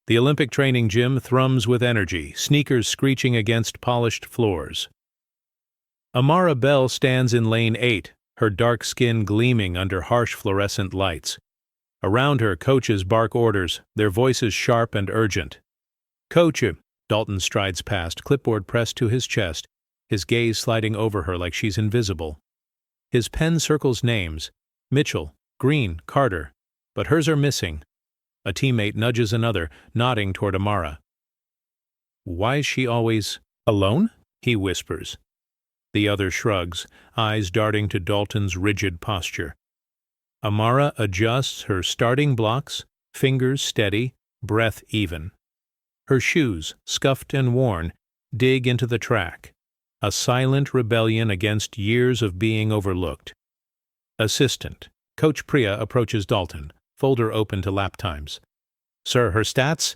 The Olympic training gym thrums with energy, sneakers screeching against polished floors. Amara Bell stands in lane 8, her dark skin gleaming under harsh fluorescent lights. Around her, coaches bark orders, their voices sharp and urgent. "Coach," Dalton strides past, clipboard pressed to his chest, his gaze sliding over her like she's invisible. His pen circles names: Mitchell, Green, Carter, but hers are missing. A teammate nudges another, nodding toward Amara. "Why is she always alone?" he whispers. The other shrugs, eyes darting to Dalton's rigid posture. Amara adjusts her starting blocks, fingers steady, breath even. Her shoes, scuffed and worn, dig into the track, a silent rebellion against years of being overlooked. Assistant, Coach Priya approaches Dalton, folder open to lap times. "Sir, her stats?"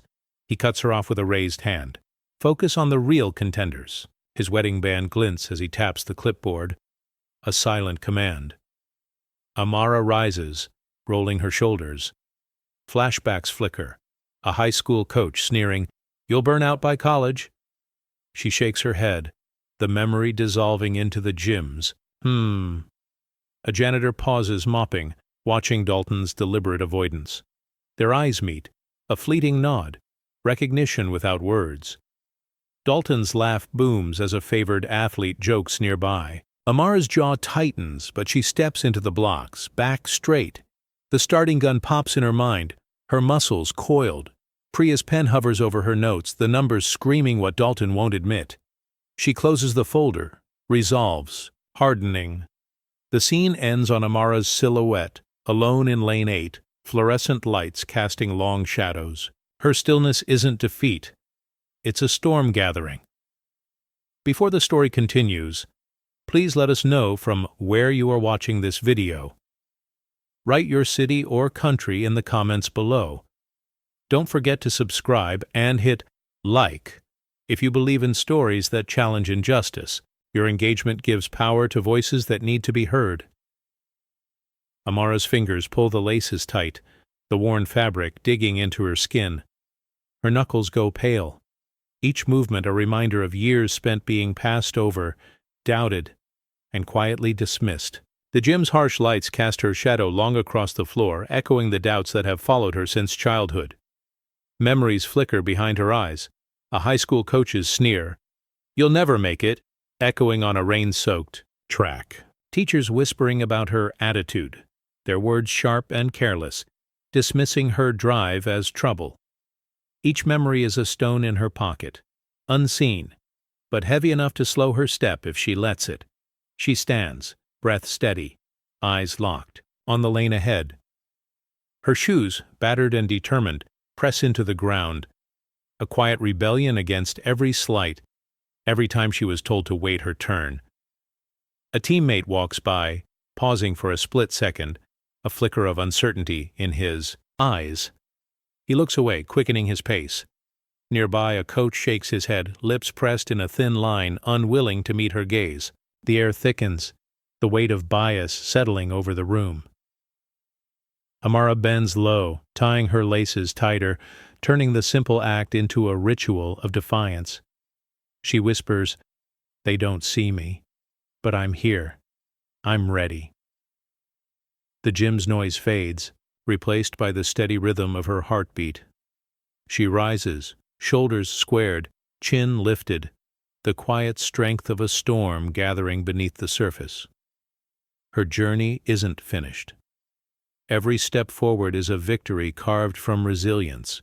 He cuts her off with a raised hand. "Focus on the real contenders." His wedding band glints as he taps the clipboard. A silent command. Amara rises, rolling her shoulders. Flashbacks flicker. A high school coach sneering, "You'll burn out by college." She shakes her head, the memory dissolving into the gyms. A janitor pauses mopping, watching Dalton's deliberate avoidance. Their eyes meet, a fleeting nod, recognition without words. Dalton's laugh booms as a favored athlete jokes nearby. Amara's jaw tightens, but she steps into the blocks, back straight. The starting gun pops in her mind, her muscles coiled. Priya's pen hovers over her notes, the numbers screaming what Dalton won't admit. She closes the folder, resolves, hardening. The scene ends on Amara's silhouette, alone in lane 8, fluorescent lights casting long shadows. Her stillness isn't defeat. It's a storm gathering. Before the story continues, please let us know from where you are watching this video. Write your city or country in the comments below. Don't forget to subscribe and hit like if you believe in stories that challenge injustice. Your engagement gives power to voices that need to be heard. Amara's fingers pull the laces tight, the worn fabric digging into her skin. Her knuckles go pale. Each movement a reminder of years spent being passed over, doubted, and quietly dismissed. The gym's harsh lights cast her shadow long across the floor, echoing the doubts that have followed her since childhood. Memories flicker behind her eyes. A high school coach's sneer, "You'll never make it," echoing on a rain-soaked track. Teachers whispering about her attitude, their words sharp and careless, dismissing her drive as trouble. Each memory is a stone in her pocket, unseen, but heavy enough to slow her step if she lets it. She stands, breath steady, eyes locked, on the lane ahead. Her shoes, battered and determined, press into the ground, a quiet rebellion against every slight, every time she was told to wait her turn. A teammate walks by, pausing for a split second, a flicker of uncertainty in his eyes. He looks away, quickening his pace. Nearby, a coach shakes his head, lips pressed in a thin line, unwilling to meet her gaze. The air thickens, the weight of bias settling over the room. Amara bends low, tying her laces tighter, turning the simple act into a ritual of defiance. She whispers, "They don't see me, but I'm here. I'm ready." The gym's noise fades, replaced by the steady rhythm of her heartbeat. She rises, shoulders squared, chin lifted, the quiet strength of a storm gathering beneath the surface. Her journey isn't finished. Every step forward is a victory carved from resilience.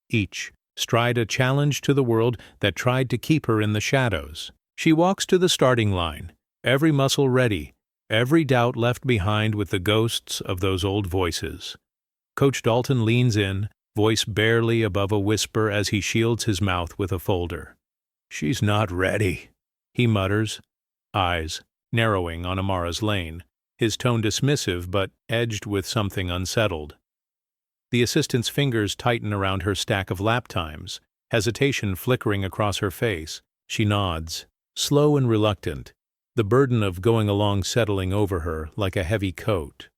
Each stride a challenge to the world that tried to keep her in the shadows. She walks to the starting line, every muscle ready, every doubt left behind with the ghosts of those old voices. Coach Dalton leans in, voice barely above a whisper as he shields his mouth with a folder. "She's not ready," he mutters, eyes narrowing on Amara's lane, his tone dismissive but edged with something unsettled. The assistant's fingers tighten around her stack of lap times, hesitation flickering across her face. She nods, slow and reluctant, the burden of going along settling over her like a heavy coat.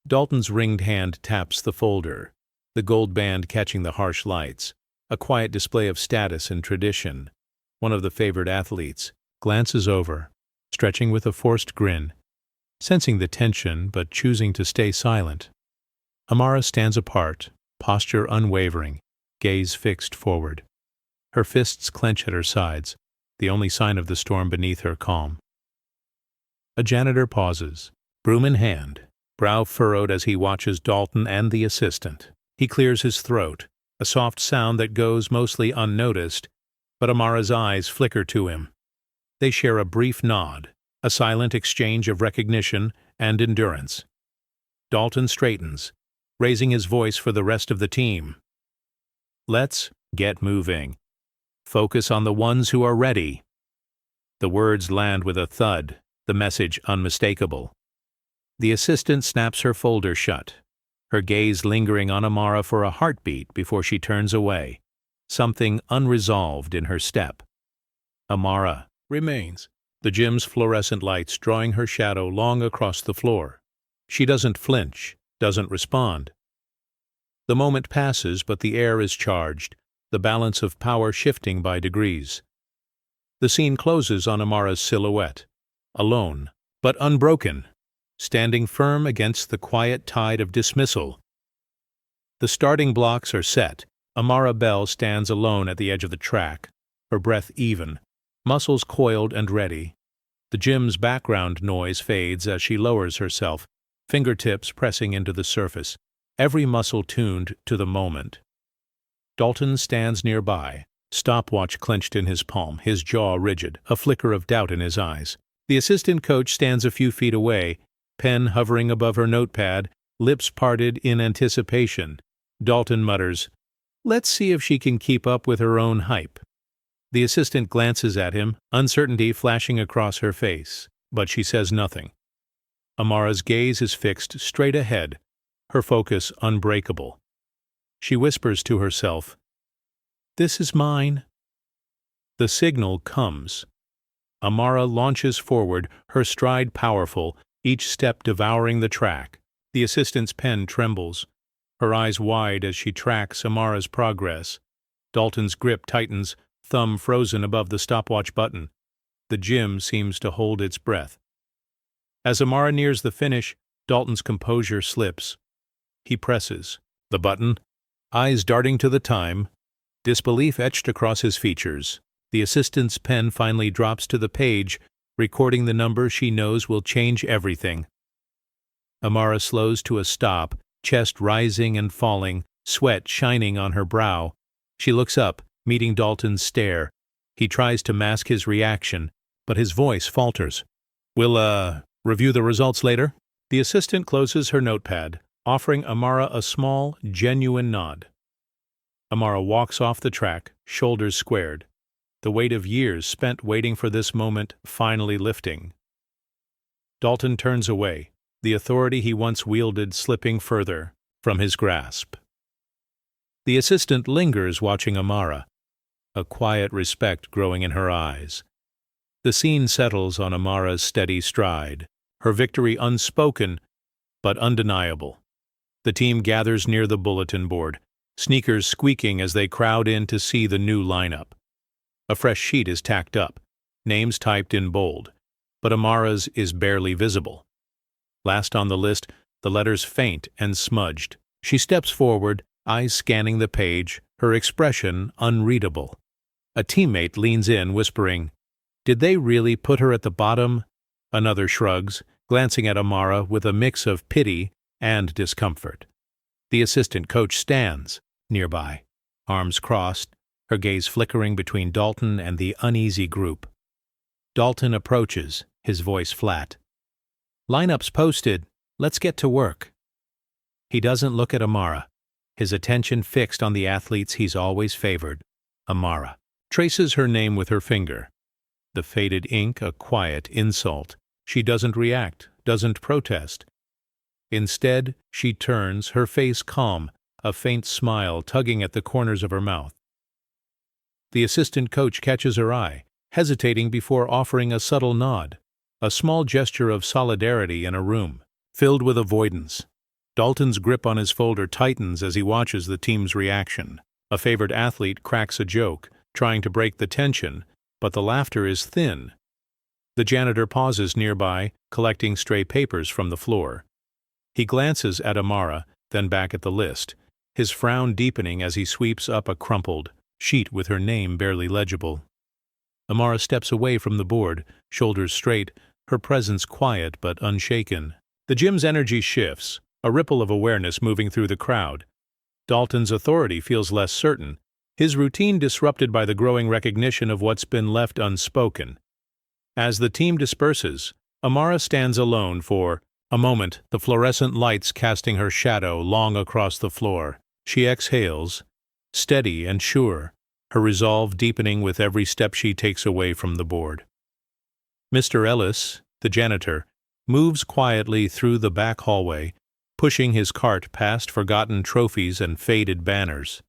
Dalton's ringed hand taps the folder. the gold band catching the harsh lights, a quiet display of status and tradition. One of the favored athletes glances over, stretching with a forced grin, sensing the tension but choosing to stay silent. Amara stands apart, posture unwavering, gaze fixed forward. Her fists clench at her sides, the only sign of the storm beneath her calm. A janitor pauses, broom in hand, brow furrowed as he watches Dalton and the assistant. He clears his throat, a soft sound that goes mostly unnoticed, but Amara's eyes flicker to him. They share a brief nod, a silent exchange of recognition and endurance. Dalton straightens, raising his voice for the rest of the team. "Let's get moving. Focus on the ones who are ready." The words land with a thud, the message unmistakable. The assistant snaps her folder shut, her gaze lingering on Amara for a heartbeat before she turns away, something unresolved in her step. Amara remains, the gym's fluorescent lights drawing her shadow long across the floor. She doesn't flinch, doesn't respond. The moment passes, but the air is charged, the balance of power shifting by degrees. The scene closes on Amara's silhouette, alone, but unbroken, standing firm against the quiet tide of dismissal. The starting blocks are set. Amara Bell stands alone at the edge of the track, her breath even, muscles coiled and ready. The gym's background noise fades as she lowers herself, fingertips pressing into the surface, every muscle tuned to the moment. Dalton stands nearby, stopwatch clenched in his palm, his jaw rigid, a flicker of doubt in his eyes. The assistant coach stands a few feet away, pen hovering above her notepad, lips parted in anticipation. Dalton mutters, "Let's see if she can keep up with her own hype." The assistant glances at him, uncertainty flashing across her face, but she says nothing. Amara's gaze is fixed straight ahead, her focus unbreakable. She whispers to herself, "This is mine." The signal comes. Amara launches forward, her stride powerful, each step devouring the track. The assistant's pen trembles, her eyes wide as she tracks Amara's progress. Dalton's grip tightens, thumb frozen above the stopwatch button. The gym seems to hold its breath. As Amara nears the finish, Dalton's composure slips. He presses the button, eyes darting to the time, disbelief etched across his features. The assistant's pen finally drops to the page, recording the number she knows will change everything. Amara slows to a stop, chest rising and falling, sweat shining on her brow. She looks up, meeting Dalton's stare. He tries to mask his reaction, but his voice falters. "We'll, review the results later?" The assistant closes her notepad, offering Amara a small, genuine nod. Amara walks off the track, shoulders squared, the weight of years spent waiting for this moment finally lifting. Dalton turns away, the authority he once wielded slipping further from his grasp. The assistant lingers watching Amara, a quiet respect growing in her eyes. The scene settles on Amara's steady stride, her victory unspoken but undeniable. The team gathers near the bulletin board, sneakers squeaking as they crowd in to see the new lineup. A fresh sheet is tacked up, names typed in bold, but Amara's is barely visible. Last on the list, the letters faint and smudged. She steps forward, eyes scanning the page, her expression unreadable. A teammate leans in, whispering, "Did they really put her at the bottom?" Another shrugs, glancing at Amara with a mix of pity and discomfort. The assistant coach stands nearby, arms crossed, her gaze flickering between Dalton and the uneasy group. Dalton approaches, his voice flat. "Lineup's posted. Let's get to work." He doesn't look at Amara, his attention fixed on the athletes he's always favored. Amara traces her name with her finger. The faded ink a quiet insult. She doesn't react, doesn't protest. Instead, she turns, her face calm, a faint smile tugging at the corners of her mouth. The assistant coach catches her eye, hesitating before offering a subtle nod, a small gesture of solidarity in a room filled with avoidance. Dalton's grip on his folder tightens as he watches the team's reaction. A favored athlete cracks a joke, trying to break the tension, but the laughter is thin. The janitor pauses nearby, collecting stray papers from the floor. He glances at Amara, then back at the list, his frown deepening as he sweeps up a crumpled sheet with her name barely legible. Amara steps away from the board, shoulders straight, her presence quiet but unshaken. The gym's energy shifts, a ripple of awareness moving through the crowd. Dalton's authority feels less certain, his routine disrupted by the growing recognition of what's been left unspoken. As the team disperses, Amara stands alone for a moment, the fluorescent lights casting her shadow long across the floor. She exhales, steady and sure, her resolve deepening with every step she takes away from the board. Mr. Ellis, the janitor, moves quietly through the back hallway, pushing his cart past forgotten trophies and faded banners.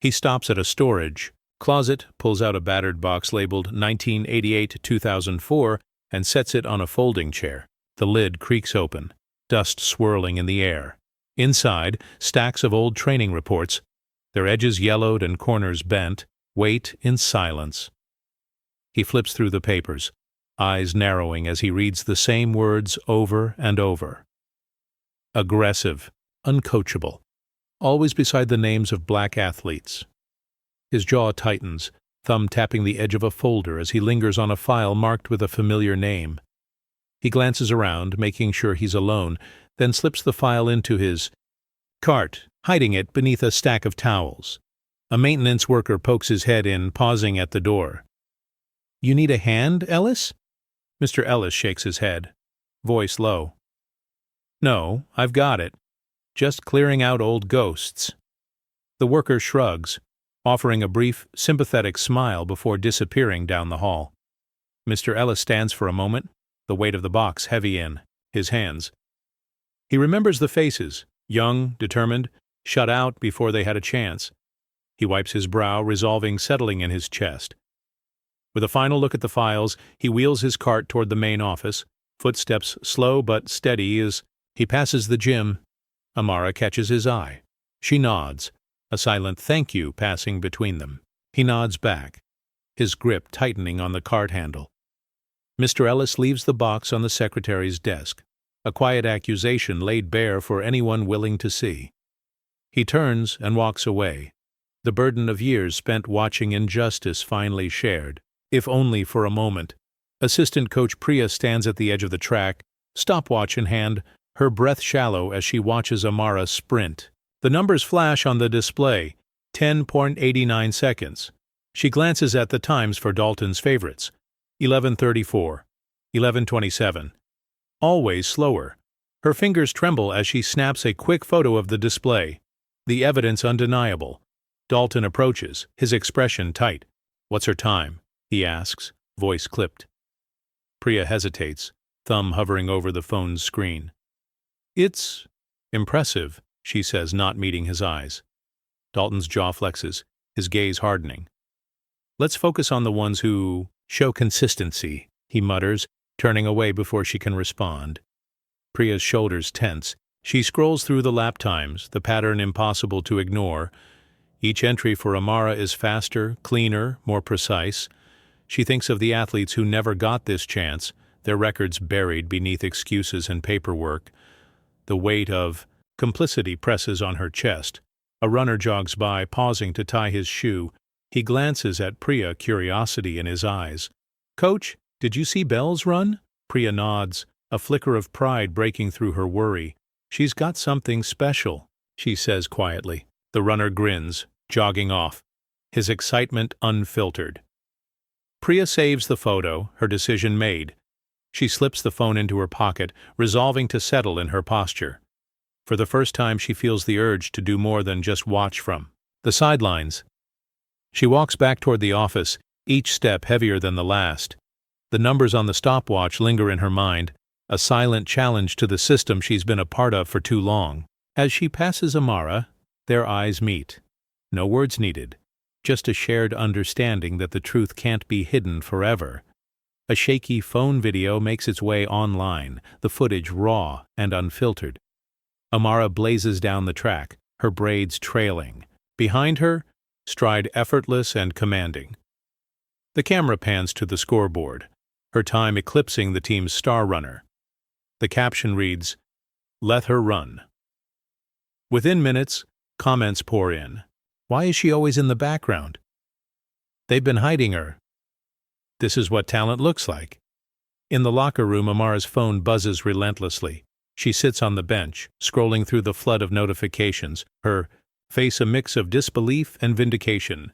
He stops at a storage closet, pulls out a battered box labeled 1988-2004, and sets it on a folding chair. The lid creaks open, dust swirling in the air. Inside, stacks of old training reports, their edges yellowed and corners bent, wait in silence. He flips through the papers, eyes narrowing as he reads the same words over and over. Aggressive, uncoachable, always beside the names of black athletes. His jaw tightens, thumb tapping the edge of a folder as he lingers on a file marked with a familiar name. He glances around, making sure he's alone, then slips the file into his cart, hiding it beneath a stack of towels. A maintenance worker pokes his head in, pausing at the door. "You need a hand, Ellis?" Mr. Ellis shakes his head, voice low. "No, I've got it. Just clearing out old ghosts." The worker shrugs, offering a brief, sympathetic smile before disappearing down the hall. Mr. Ellis stands for a moment, the weight of the box heavy in his hands. He remembers the faces, young, determined, shut out before they had a chance. He wipes his brow, resolving settling in his chest. With a final look at the files, he wheels his cart toward the main office, footsteps slow but steady as he passes the gym. Amara catches his eye. She nods, a silent thank you passing between them. He nods back, his grip tightening on the cart handle. Mr. Ellis leaves the box on the secretary's desk, a quiet accusation laid bare for anyone willing to see. He turns and walks away, the burden of years spent watching injustice finally shared, if only for a moment. Assistant coach Priya stands at the edge of the track, stopwatch in hand, her breath shallow as she watches Amara sprint. The numbers flash on the display, 10.89 seconds. She glances at the times for Dalton's favorites, 11:34, 11:27. Always slower. Her fingers tremble as she snaps a quick photo of the display, the evidence undeniable. Dalton approaches, his expression tight. "What's her time?" he asks, voice clipped. Priya hesitates, thumb hovering over the phone's screen. "It's impressive," she says, not meeting his eyes. Dalton's jaw flexes, his gaze hardening. "Let's focus on the ones who show consistency," he mutters, turning away before she can respond. Priya's shoulders tense. She scrolls through the lap times, the pattern impossible to ignore. Each entry for Amara is faster, cleaner, more precise. She thinks of the athletes who never got this chance, their records buried beneath excuses and paperwork. The weight of complicity presses on her chest. A runner jogs by, pausing to tie his shoe. He glances at Priya, curiosity in his eyes. "Coach, did you see Belle's run?" Priya nods, a flicker of pride breaking through her worry. "She's got something special," she says quietly. The runner grins, jogging off, his excitement unfiltered. Priya saves the photo, her decision made. She slips the phone into her pocket, resolving to settle in her posture. For the first time she feels the urge to do more than just watch from the sidelines. She walks back toward the office, each step heavier than the last. The numbers on the stopwatch linger in her mind, a silent challenge to the system she's been a part of for too long. As she passes Amara, their eyes meet. No words needed, just a shared understanding that the truth can't be hidden forever. A shaky phone video makes its way online, the footage raw and unfiltered. Amara blazes down the track, her braids trailing. Behind her, stride effortless and commanding. The camera pans to the scoreboard, her time eclipsing the team's star runner. The caption reads, "Let her run." Within minutes, comments pour in. Why is she always in the background? They've been hiding her. This is what talent looks like. In the locker room, Amara's phone buzzes relentlessly. She sits on the bench, scrolling through the flood of notifications, her face a mix of disbelief and vindication.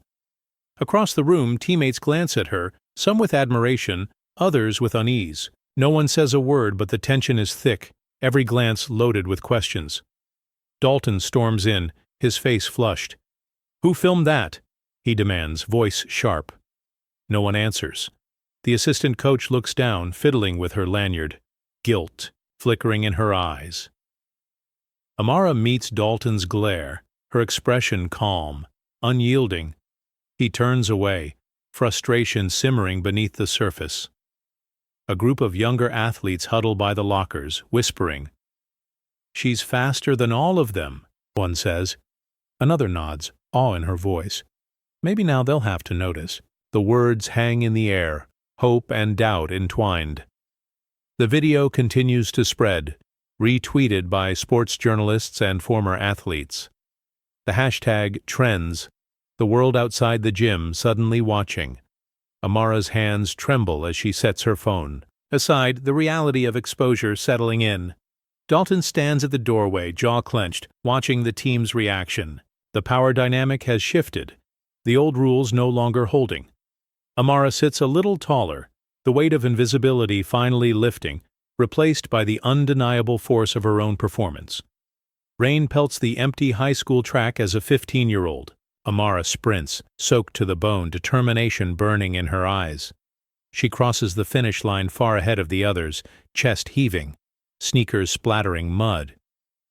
Across the room, teammates glance at her, some with admiration, others with unease. No one says a word, but the tension is thick, every glance loaded with questions. Dalton storms in, his face flushed. "Who filmed that?" he demands, voice sharp. No one answers. The assistant coach looks down, fiddling with her lanyard, guilt flickering in her eyes. Amara meets Dalton's glare, her expression calm, unyielding. He turns away, frustration simmering beneath the surface. A group of younger athletes huddle by the lockers, whispering. "She's faster than all of them," one says. Another nods, awe in her voice. Maybe now they'll have to notice. The words hang in the air, hope and doubt entwined. The video continues to spread, retweeted by sports journalists and former athletes. The hashtag trends, the world outside the gym suddenly watching. Amara's hands tremble as she sets her phone aside, the reality of exposure settling in. Dalton stands at the doorway, jaw clenched, watching the team's reaction. The power dynamic has shifted, the old rules no longer holding. Amara sits a little taller, the weight of invisibility finally lifting, replaced by the undeniable force of her own performance. Rain pelts the empty high school track as a 15-year-old. Amara sprints, soaked to the bone, determination burning in her eyes. She crosses the finish line far ahead of the others, chest heaving, sneakers splattering mud.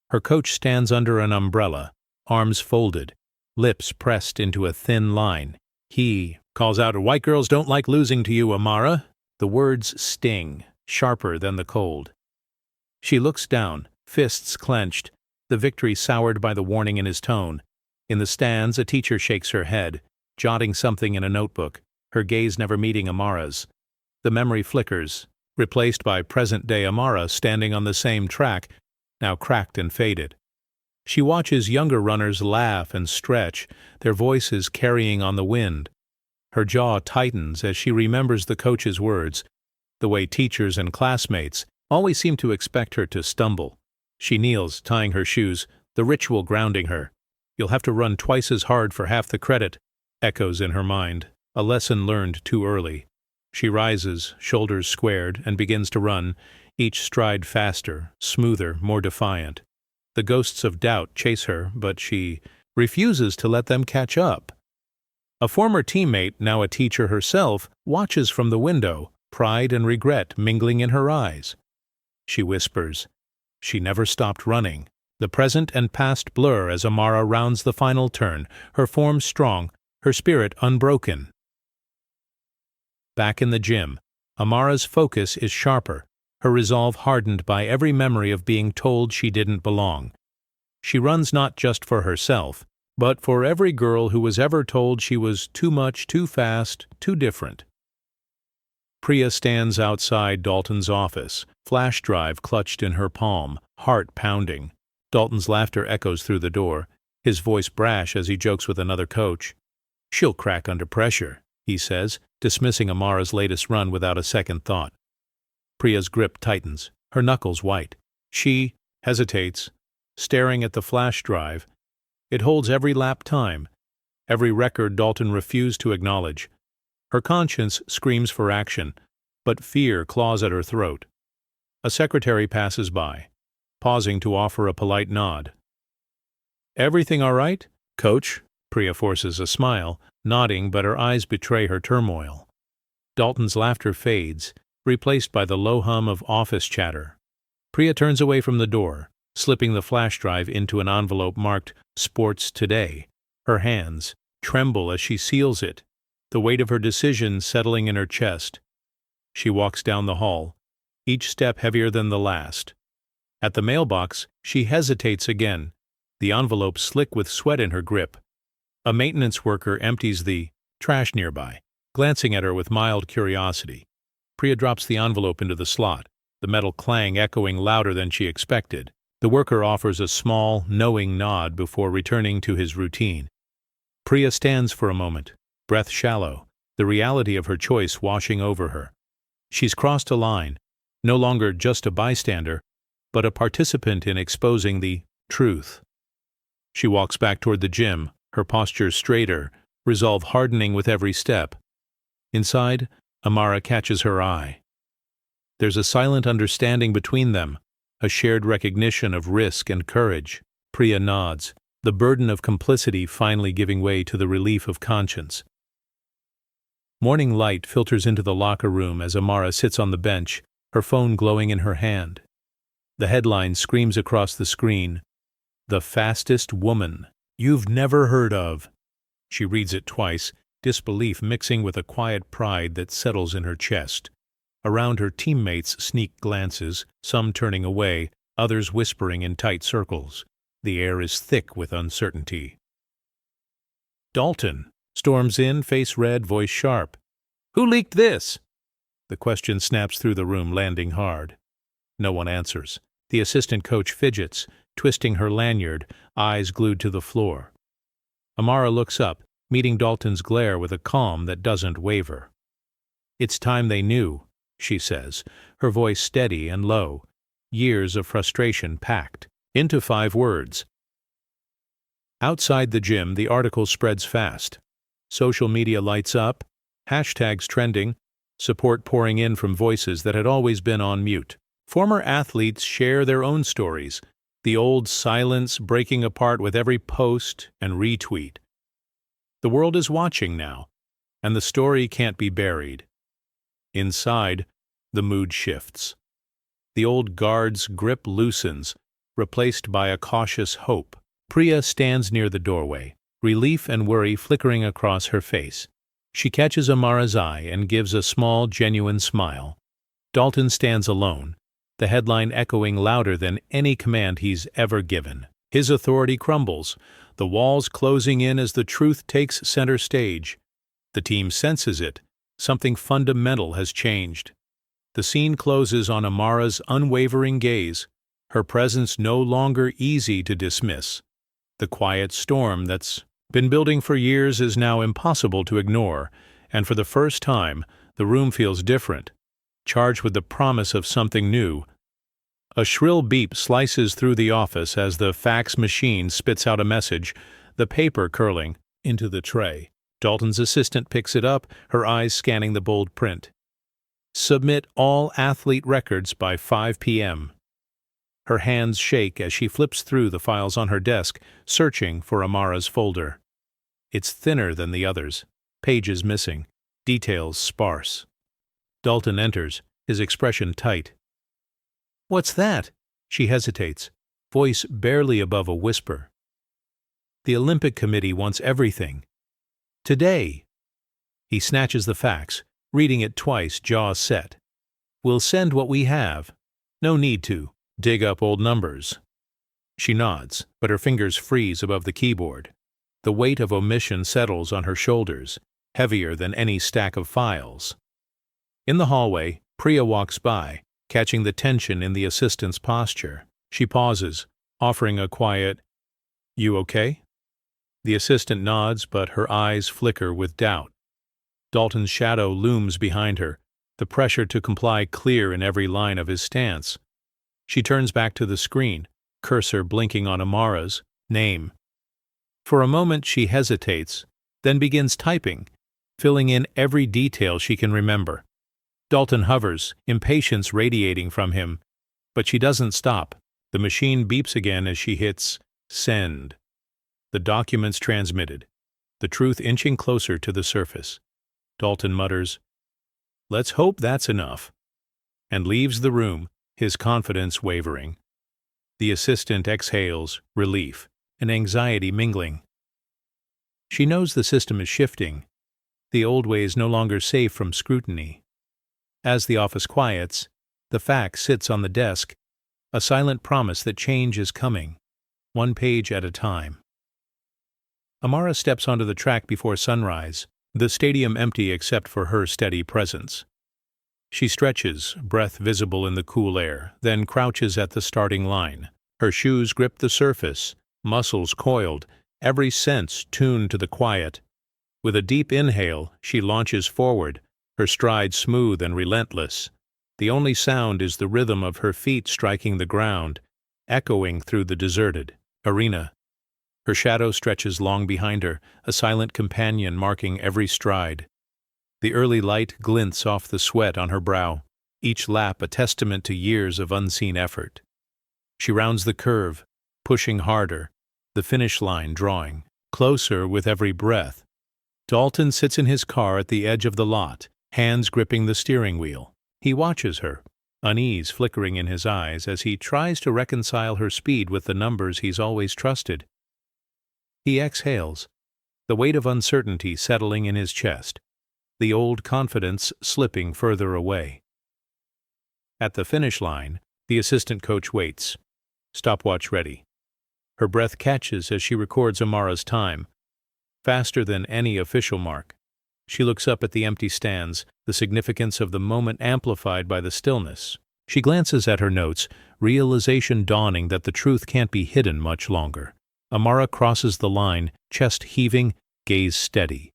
Her coach stands under an umbrella, arms folded, lips pressed into a thin line. He calls out, "White girls don't like losing to you, Amara." The words sting, sharper than the cold. She looks down, fists clenched, the victory soured by the warning in his tone. In the stands, a teacher shakes her head, jotting something in a notebook, her gaze never meeting Amara's. The memory flickers, replaced by present-day Amara standing on the same track, now cracked and faded. She watches younger runners laugh and stretch, their voices carrying on the wind. Her jaw tightens as she remembers the coach's words, the way teachers and classmates always seem to expect her to stumble. She kneels, tying her shoes, the ritual grounding her. "You'll have to run twice as hard for half the credit," echoes in her mind, a lesson learned too early. She rises, shoulders squared, and begins to run, each stride faster, smoother, more defiant. The ghosts of doubt chase her, but she refuses to let them catch up. A former teammate, now a teacher herself, watches from the window, pride and regret mingling in her eyes. She whispers, "She never stopped running." The present and past blur as Amara rounds the final turn, her form strong, her spirit unbroken. Back in the gym, Amara's focus is sharper, her resolve hardened by every memory of being told she didn't belong. She runs not just for herself, but for every girl who was ever told she was too much, too fast, too different. Priya stands outside Dalton's office, flash drive clutched in her palm, heart pounding. Dalton's laughter echoes through the door, his voice brash as he jokes with another coach. "She'll crack under pressure," he says, dismissing Amara's latest run without a second thought. Priya's grip tightens, her knuckles white. She hesitates, staring at the flash drive. It holds every lap time, every record Dalton refused to acknowledge. Her conscience screams for action, but fear claws at her throat. A secretary passes by, pausing to offer a polite nod. "Everything all right, Coach?" Priya forces a smile, nodding, but her eyes betray her turmoil. Dalton's laughter fades, replaced by the low hum of office chatter. Priya turns away from the door, slipping the flash drive into an envelope marked "Sports Today." Her hands tremble as she seals it, the weight of her decision settling in her chest. She walks down the hall, each step heavier than the last. At the mailbox, she hesitates again, the envelope slick with sweat in her grip. A maintenance worker empties the trash nearby, glancing at her with mild curiosity. Priya drops the envelope into the slot, the metal clang echoing louder than she expected. The worker offers a small, knowing nod before returning to his routine. Priya stands for a moment, breath shallow, the reality of her choice washing over her. She's crossed a line, no longer just a bystander, but a participant in exposing the truth. She walks back toward the gym, her posture straighter, resolve hardening with every step. Inside, Amara catches her eye. There's a silent understanding between them, a shared recognition of risk and courage. Priya nods, the burden of complicity finally giving way to the relief of conscience. Morning light filters into the locker room as Amara sits on the bench, her phone glowing in her hand. The headline screams across the screen, "The fastest woman you've never heard of." She reads it twice, disbelief mixing with a quiet pride that settles in her chest. Around her teammates sneak glances, some turning away, others whispering in tight circles. The air is thick with uncertainty. Dalton storms in, face red, voice sharp. "Who leaked this?" The question snaps through the room, landing hard. No one answers. The assistant coach fidgets, twisting her lanyard, eyes glued to the floor. Amara looks up, meeting Dalton's glare with a calm that doesn't waver. "It's time they knew," she says, her voice steady and low, years of frustration packed into 5 words. Outside the gym, the article spreads fast. Social media lights up, hashtags trending, support pouring in from voices that had always been on mute. Former athletes share their own stories, the old silence breaking apart with every post and retweet. The world is watching now, and the story can't be buried. Inside, the mood shifts. The old guard's grip loosens, replaced by a cautious hope. Priya stands near the doorway, relief and worry flickering across her face. She catches Amara's eye and gives a small, genuine smile. Dalton stands alone, the headline echoing louder than any command he's ever given. His authority crumbles, the walls closing in as the truth takes center stage. The team senses it. Something fundamental has changed. The scene closes on Amara's unwavering gaze, her presence no longer easy to dismiss. The quiet storm that's been building for years is now impossible to ignore, and for the first time, the room feels different, charged with the promise of something new. A shrill beep slices through the office as the fax machine spits out a message, the paper curling into the tray. Dalton's assistant picks it up, her eyes scanning the bold print. "Submit all athlete records by 5 p.m. Her hands shake as she flips through the files on her desk, searching for Amara's folder. It's thinner than the others, pages missing, details sparse. Dalton enters, his expression tight. "What's that?" She hesitates, voice barely above a whisper. "The Olympic Committee wants everything. Today." He snatches the fax, reading it twice, jaw set. "We'll send what we have. No need to dig up old numbers." She nods, but her fingers freeze above the keyboard. The weight of omission settles on her shoulders, heavier than any stack of files. In the hallway, Priya walks by, catching the tension in the assistant's posture. She pauses, offering a quiet, "You okay?" The assistant nods, but her eyes flicker with doubt. Dalton's shadow looms behind her, the pressure to comply clear in every line of his stance. She turns back to the screen, cursor blinking on Amara's name. For a moment she hesitates, then begins typing, filling in every detail she can remember. Dalton hovers, impatience radiating from him, but she doesn't stop. The machine beeps again as she hits send. The documents transmitted, the truth inching closer to the surface. Dalton mutters, "Let's hope that's enough," and leaves the room, his confidence wavering. The assistant exhales, relief, and anxiety mingling. She knows the system is shifting. The old way is no longer safe from scrutiny. As the office quiets, the fax sits on the desk, a silent promise that change is coming, one page at a time. Amara steps onto the track before sunrise, the stadium empty except for her steady presence. She stretches, breath visible in the cool air, then crouches at the starting line. Her shoes grip the surface, muscles coiled, every sense tuned to the quiet. With a deep inhale, she launches forward, her stride smooth and relentless. The only sound is the rhythm of her feet striking the ground, echoing through the deserted arena. Her shadow stretches long behind her, a silent companion marking every stride. The early light glints off the sweat on her brow, each lap a testament to years of unseen effort. She rounds the curve, pushing harder, the finish line drawing closer with every breath. Dalton sits in his car at the edge of the lot, hands gripping the steering wheel. He watches her, unease flickering in his eyes as he tries to reconcile her speed with the numbers he's always trusted. He exhales, the weight of uncertainty settling in his chest, the old confidence slipping further away. At the finish line, the assistant coach waits, stopwatch ready. Her breath catches as she records Amara's time, faster than any official mark. She looks up at the empty stands, the significance of the moment amplified by the stillness. She glances at her notes, realization dawning that the truth can't be hidden much longer. Amara crosses the line, chest heaving, gaze steady.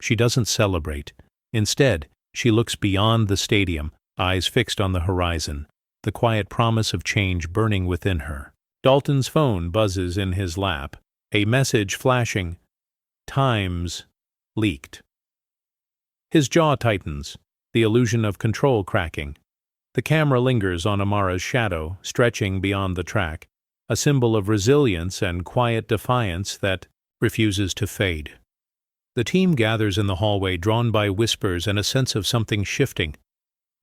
She doesn't celebrate. Instead, she looks beyond the stadium, eyes fixed on the horizon, the quiet promise of change burning within her. Dalton's phone buzzes in his lap, a message flashing. Times leaked. His jaw tightens, the illusion of control cracking. The camera lingers on Amara's shadow, stretching beyond the track, a symbol of resilience and quiet defiance that refuses to fade. The team gathers in the hallway, drawn by whispers and a sense of something shifting.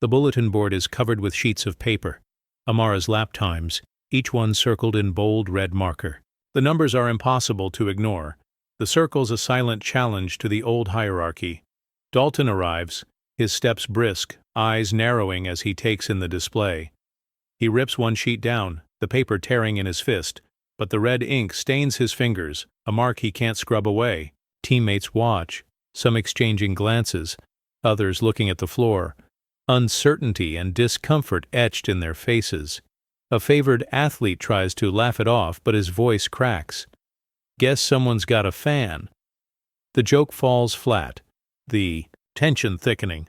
The bulletin board is covered with sheets of paper, Amara's lap times, each one circled in bold red marker. The numbers are impossible to ignore, the circles a silent challenge to the old hierarchy. Dalton arrives, his steps brisk, eyes narrowing as he takes in the display. He rips one sheet down, the paper tearing in his fist, but the red ink stains his fingers, a mark he can't scrub away. Teammates watch, some exchanging glances, others looking at the floor, uncertainty and discomfort etched in their faces. A favored athlete tries to laugh it off, but his voice cracks. Guess someone's got a fan. The joke falls flat, the tension thickening.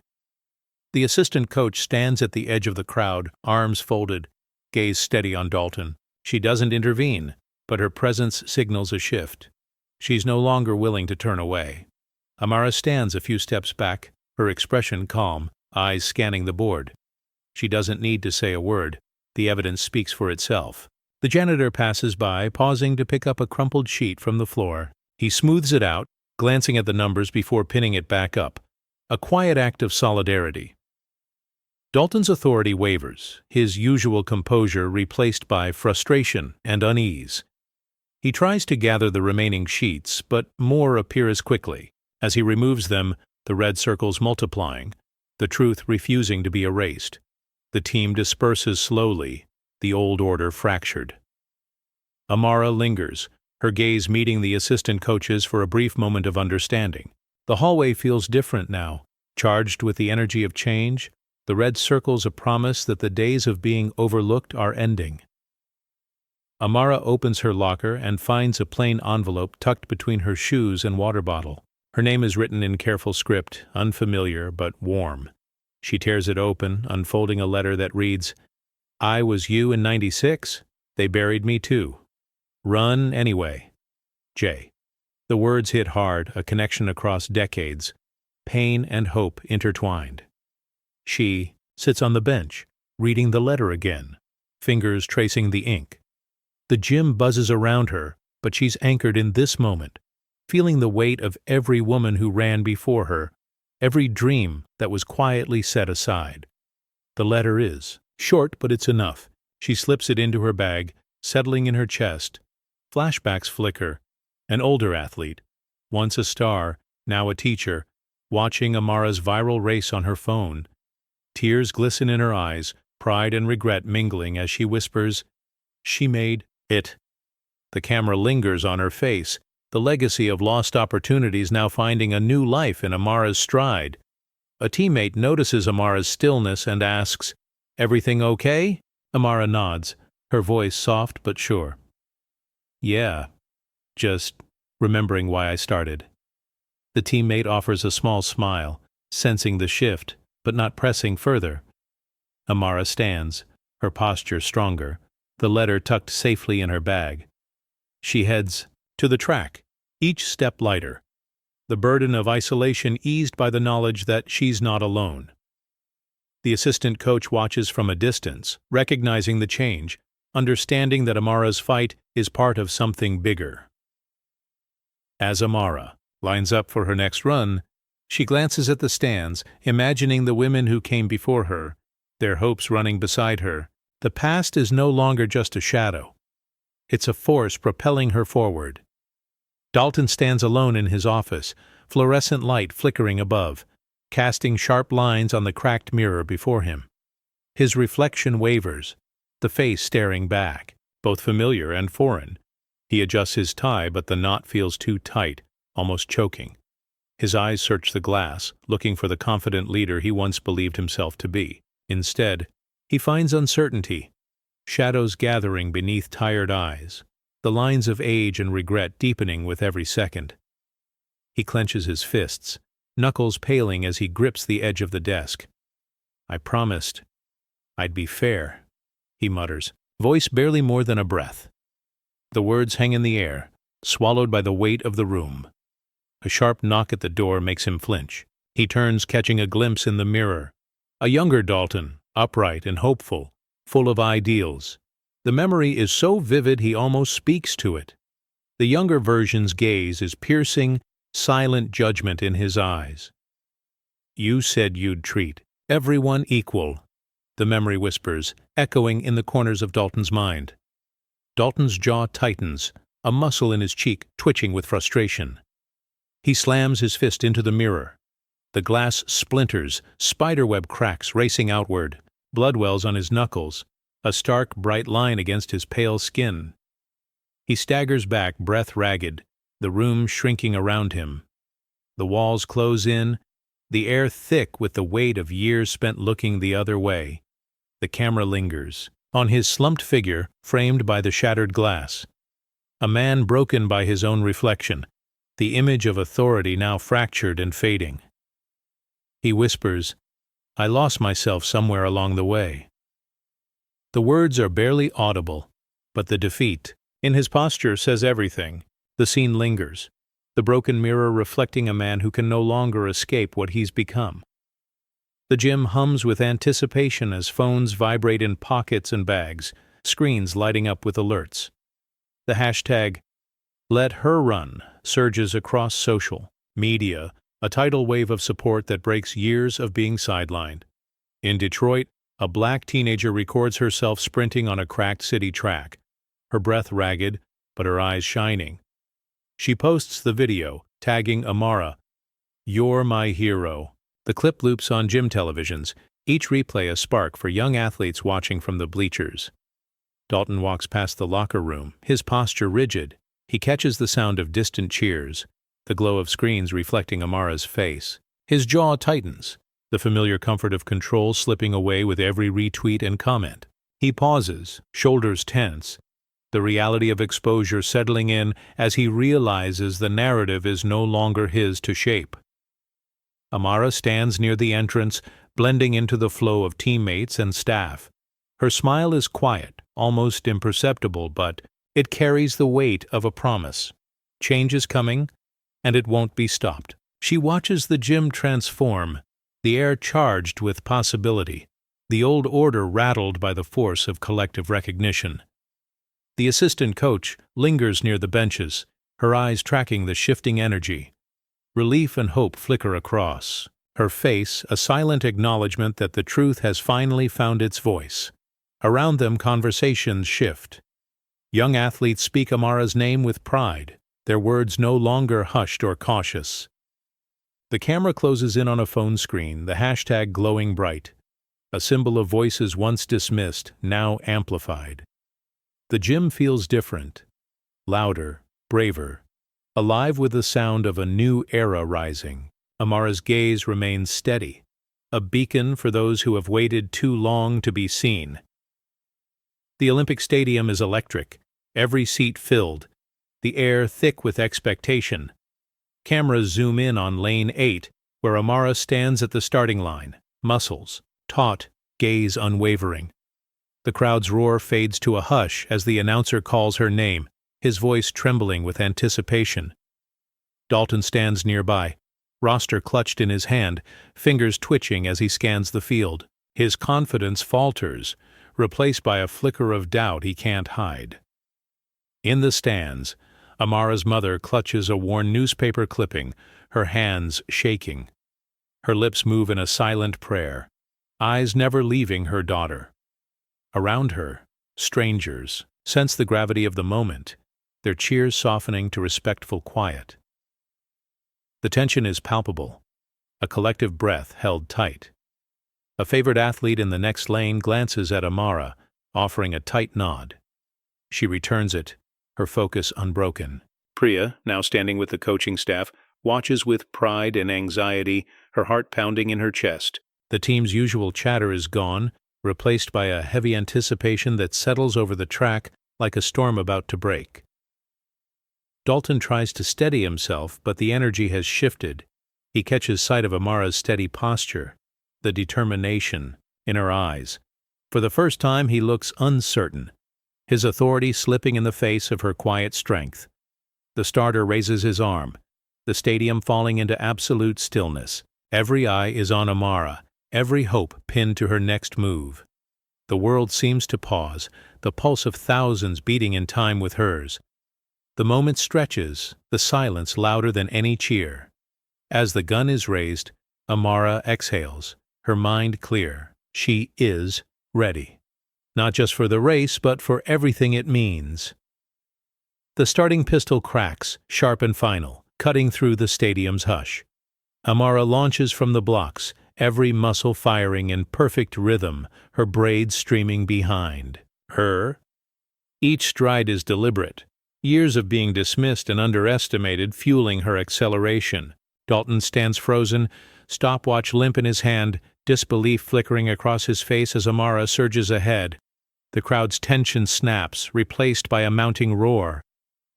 The assistant coach stands at the edge of the crowd, arms folded, gaze steady on Dalton. She doesn't intervene, but her presence signals a shift. She's no longer willing to turn away. Amara stands a few steps back, her expression calm, eyes scanning the board. She doesn't need to say a word. The evidence speaks for itself. The janitor passes by, pausing to pick up a crumpled sheet from the floor. He smooths it out, glancing at the numbers before pinning it back up. A quiet act of solidarity. Dalton's authority wavers, his usual composure replaced by frustration and unease. He tries to gather the remaining sheets, but more appear as quickly. As he removes them, the red circles multiplying, the truth refusing to be erased. The team disperses slowly, the old order fractured. Amara lingers, her gaze meeting the assistant coach's for a brief moment of understanding. The hallway feels different now, charged with the energy of change, the red circles a promise that the days of being overlooked are ending. Amara opens her locker and finds a plain envelope tucked between her shoes and water bottle. Her name is written in careful script, unfamiliar but warm. She tears it open, unfolding a letter that reads, "I was you in '96. They buried me too. Run anyway. J." The words hit hard, a connection across decades, pain and hope intertwined. She sits on the bench, reading the letter again, fingers tracing the ink. The gym buzzes around her, but she's anchored in this moment, feeling the weight of every woman who ran before her, every dream that was quietly set aside. The letter is short, but it's enough. She slips it into her bag, settling in her chest. Flashbacks flicker. An older athlete, once a star, now a teacher, watching Amara's viral race on her phone. Tears glisten in her eyes, pride and regret mingling as she whispers, She made it. The camera lingers on her face, the legacy of lost opportunities now finding a new life in Amara's stride. A teammate notices Amara's stillness and asks, "Everything okay?" Amara nods, her voice soft but sure. "Yeah, just remembering why I started." The teammate offers a small smile, sensing the shift, but not pressing further. Amara stands, her posture stronger, the letter tucked safely in her bag. She heads to the track, each step lighter, the burden of isolation eased by the knowledge that she's not alone. The assistant coach watches from a distance, recognizing the change, understanding that Amara's fight is part of something bigger. As Amara lines up for her next run, she glances at the stands, imagining the women who came before her, their hopes running beside her. The past is no longer just a shadow. It's a force propelling her forward. Dalton stands alone in his office, fluorescent light flickering above, casting sharp lines on the cracked mirror before him. His reflection wavers, the face staring back, both familiar and foreign. He adjusts his tie, but the knot feels too tight, almost choking. His eyes search the glass, looking for the confident leader he once believed himself to be. Instead, he finds uncertainty, shadows gathering beneath tired eyes, the lines of age and regret deepening with every second. He clenches his fists, knuckles paling as he grips the edge of the desk. "I promised I'd be fair," he mutters, voice barely more than a breath. The words hang in the air, swallowed by the weight of the room. A sharp knock at the door makes him flinch. He turns, catching a glimpse in the mirror. A younger Dalton, upright and hopeful, full of ideals. The memory is so vivid he almost speaks to it. The younger version's gaze is piercing, silent judgment in his eyes. "You said you'd treat everyone equal," the memory whispers, echoing in the corners of Dalton's mind. Dalton's jaw tightens, a muscle in his cheek twitching with frustration. He slams his fist into the mirror. The glass splinters, spiderweb cracks racing outward, blood wells on his knuckles, a stark, bright line against his pale skin. He staggers back, breath ragged, the room shrinking around him. The walls close in, the air thick with the weight of years spent looking the other way. The camera lingers on his slumped figure, framed by the shattered glass. A man broken by his own reflection, the image of authority now fractured and fading. He whispers, "I lost myself somewhere along the way." The words are barely audible, but the defeat in his posture says everything. The scene lingers, the broken mirror reflecting a man who can no longer escape what he's become. The gym hums with anticipation as phones vibrate in pockets and bags, screens lighting up with alerts. The hashtag #LetHerRun surges across social media, a tidal wave of support that breaks years of being sidelined. In Detroit, a black teenager records herself sprinting on a cracked city track, her breath ragged, but her eyes shining. She posts the video, tagging Amara, "You're my hero." The clip loops on gym televisions, each replay a spark for young athletes watching from the bleachers. Dalton walks past the locker room, his posture rigid. He catches the sound of distant cheers, the glow of screens reflecting Amara's face. His jaw tightens, the familiar comfort of control slipping away with every retweet and comment. He pauses, shoulders tense, the reality of exposure settling in as he realizes the narrative is no longer his to shape. Amara stands near the entrance, blending into the flow of teammates and staff. Her smile is quiet, almost imperceptible, but it carries the weight of a promise. Change is coming, and it won't be stopped. She watches the gym transform, the air charged with possibility, the old order rattled by the force of collective recognition. The assistant coach lingers near the benches, her eyes tracking the shifting energy. Relief and hope flicker across, her face a silent acknowledgement that the truth has finally found its voice. Around them, conversations shift. Young athletes speak Amara's name with pride, their words no longer hushed or cautious. The camera closes in on a phone screen, the hashtag glowing bright, a symbol of voices once dismissed, now amplified. The gym feels different, louder, braver, alive with the sound of a new era rising. Amara's gaze remains steady, a beacon for those who have waited too long to be seen. The Olympic Stadium is electric, every seat filled, the air thick with expectation. Cameras zoom in on lane 8, where Amara stands at the starting line, muscles taut, gaze unwavering. The crowd's roar fades to a hush as the announcer calls her name, his voice trembling with anticipation. Dalton stands nearby, roster clutched in his hand, fingers twitching as he scans the field. His confidence falters, replaced by a flicker of doubt he can't hide. In the stands, Amara's mother clutches a worn newspaper clipping, her hands shaking. Her lips move in a silent prayer, eyes never leaving her daughter. Around her, strangers sense the gravity of the moment, their cheers softening to respectful quiet. The tension is palpable, a collective breath held tight. A favored athlete in the next lane glances at Amara, offering a tight nod. She returns it, her focus unbroken. Priya, now standing with the coaching staff, watches with pride and anxiety, her heart pounding in her chest. The team's usual chatter is gone, replaced by a heavy anticipation that settles over the track like a storm about to break. Dalton tries to steady himself, but the energy has shifted. He catches sight of Amara's steady posture, the determination in her eyes. For the first time, he looks uncertain, his authority slipping in the face of her quiet strength. The starter raises his arm, the stadium falling into absolute stillness. Every eye is on Amara, every hope pinned to her next move. The world seems to pause, the pulse of thousands beating in time with hers. The moment stretches, the silence louder than any cheer. As the gun is raised, Amara exhales, her mind clear. She is ready. Not just for the race, but for everything it means. The starting pistol cracks, sharp and final, cutting through the stadium's hush. Amara launches from the blocks, every muscle firing in perfect rhythm, her braids streaming behind her. Each stride is deliberate, years of being dismissed and underestimated fueling her acceleration. Dalton stands frozen, stopwatch limp in his hand, disbelief flickering across his face as Amara surges ahead. The crowd's tension snaps, replaced by a mounting roar.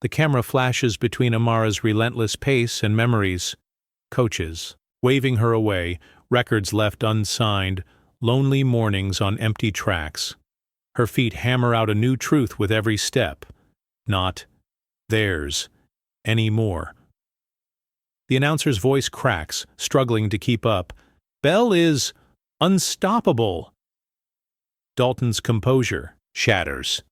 The camera flashes between Amara's relentless pace and memories. Coaches, waving her away, records left unsigned, lonely mornings on empty tracks. Her feet hammer out a new truth with every step. Not theirs anymore. The announcer's voice cracks, struggling to keep up. Bell is unstoppable. Dalton's composure shatters.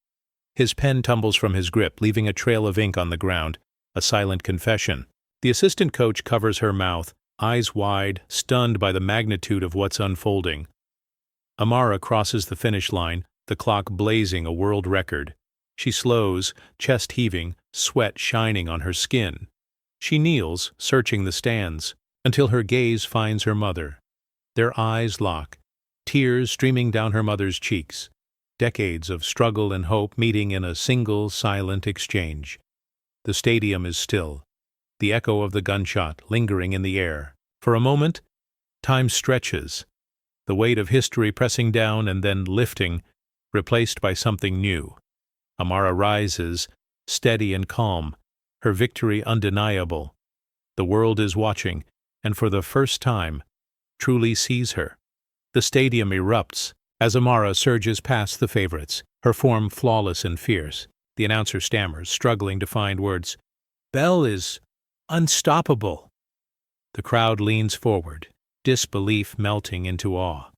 His pen tumbles from his grip, leaving a trail of ink on the ground, a silent confession. The assistant coach covers her mouth, eyes wide, stunned by the magnitude of what's unfolding. Amara crosses the finish line, the clock blazing a world record. She slows, chest heaving, sweat shining on her skin. She kneels, searching the stands, until her gaze finds her mother. Their eyes lock, tears streaming down her mother's cheeks. Decades of struggle and hope meeting in a single, silent exchange. The stadium is still, the echo of the gunshot lingering in the air. For a moment, time stretches, the weight of history pressing down and then lifting, replaced by something new. Amara rises, steady and calm, her victory undeniable. The world is watching, and for the first time, truly sees her. The stadium erupts as Amara surges past the favorites, her form flawless and fierce. The announcer stammers, struggling to find words. Bell is unstoppable. The crowd leans forward, disbelief melting into awe.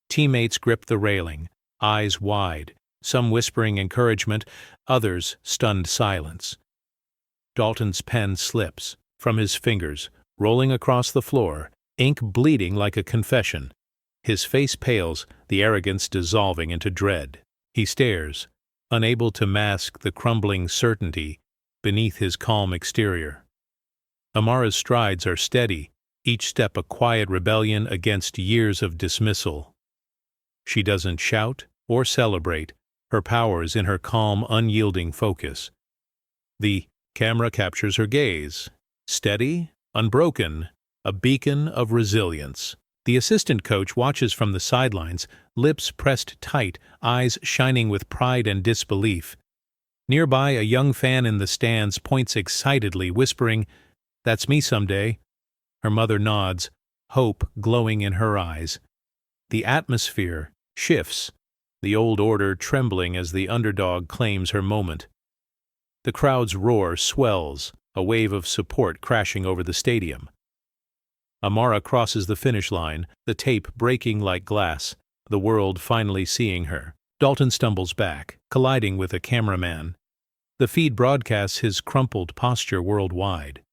Teammates grip the railing, eyes wide, some whispering encouragement, others stunned silence. Dalton's pen slips from his fingers, rolling across the floor, ink bleeding like a confession. His face pales, the arrogance dissolving into dread. He stares, unable to mask the crumbling certainty beneath his calm exterior. Amara's strides are steady, each step a quiet rebellion against years of dismissal. She doesn't shout or celebrate, her powers in her calm, unyielding focus. The camera captures her gaze, steady, unbroken, a beacon of resilience. The assistant coach watches from the sidelines, lips pressed tight, eyes shining with pride and disbelief. Nearby, a young fan in the stands points excitedly, whispering, "That's me someday." Her mother nods, hope glowing in her eyes. The atmosphere shifts, the old order trembling as the underdog claims her moment. The crowd's roar swells, a wave of support crashing over the stadium. Amara crosses the finish line, the tape breaking like glass, the world finally seeing her. Dalton stumbles back, colliding with a cameraman. The feed broadcasts his crumpled posture worldwide.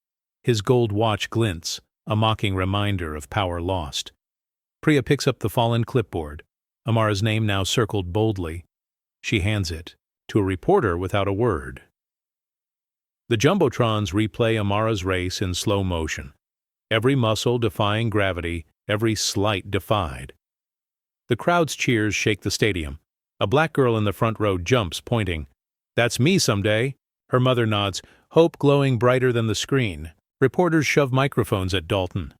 His gold watch glints, a mocking reminder of power lost. Priya picks up the fallen clipboard, Amara's name now circled boldly. She hands it to a reporter without a word. The jumbotrons replay Amara's race in slow motion. Every muscle defying gravity, every slight defied. The crowd's cheers shake the stadium. A black girl in the front row jumps, pointing. "That's me someday." Her mother nods, hope glowing brighter than the screen. Reporters shove microphones at Dalton.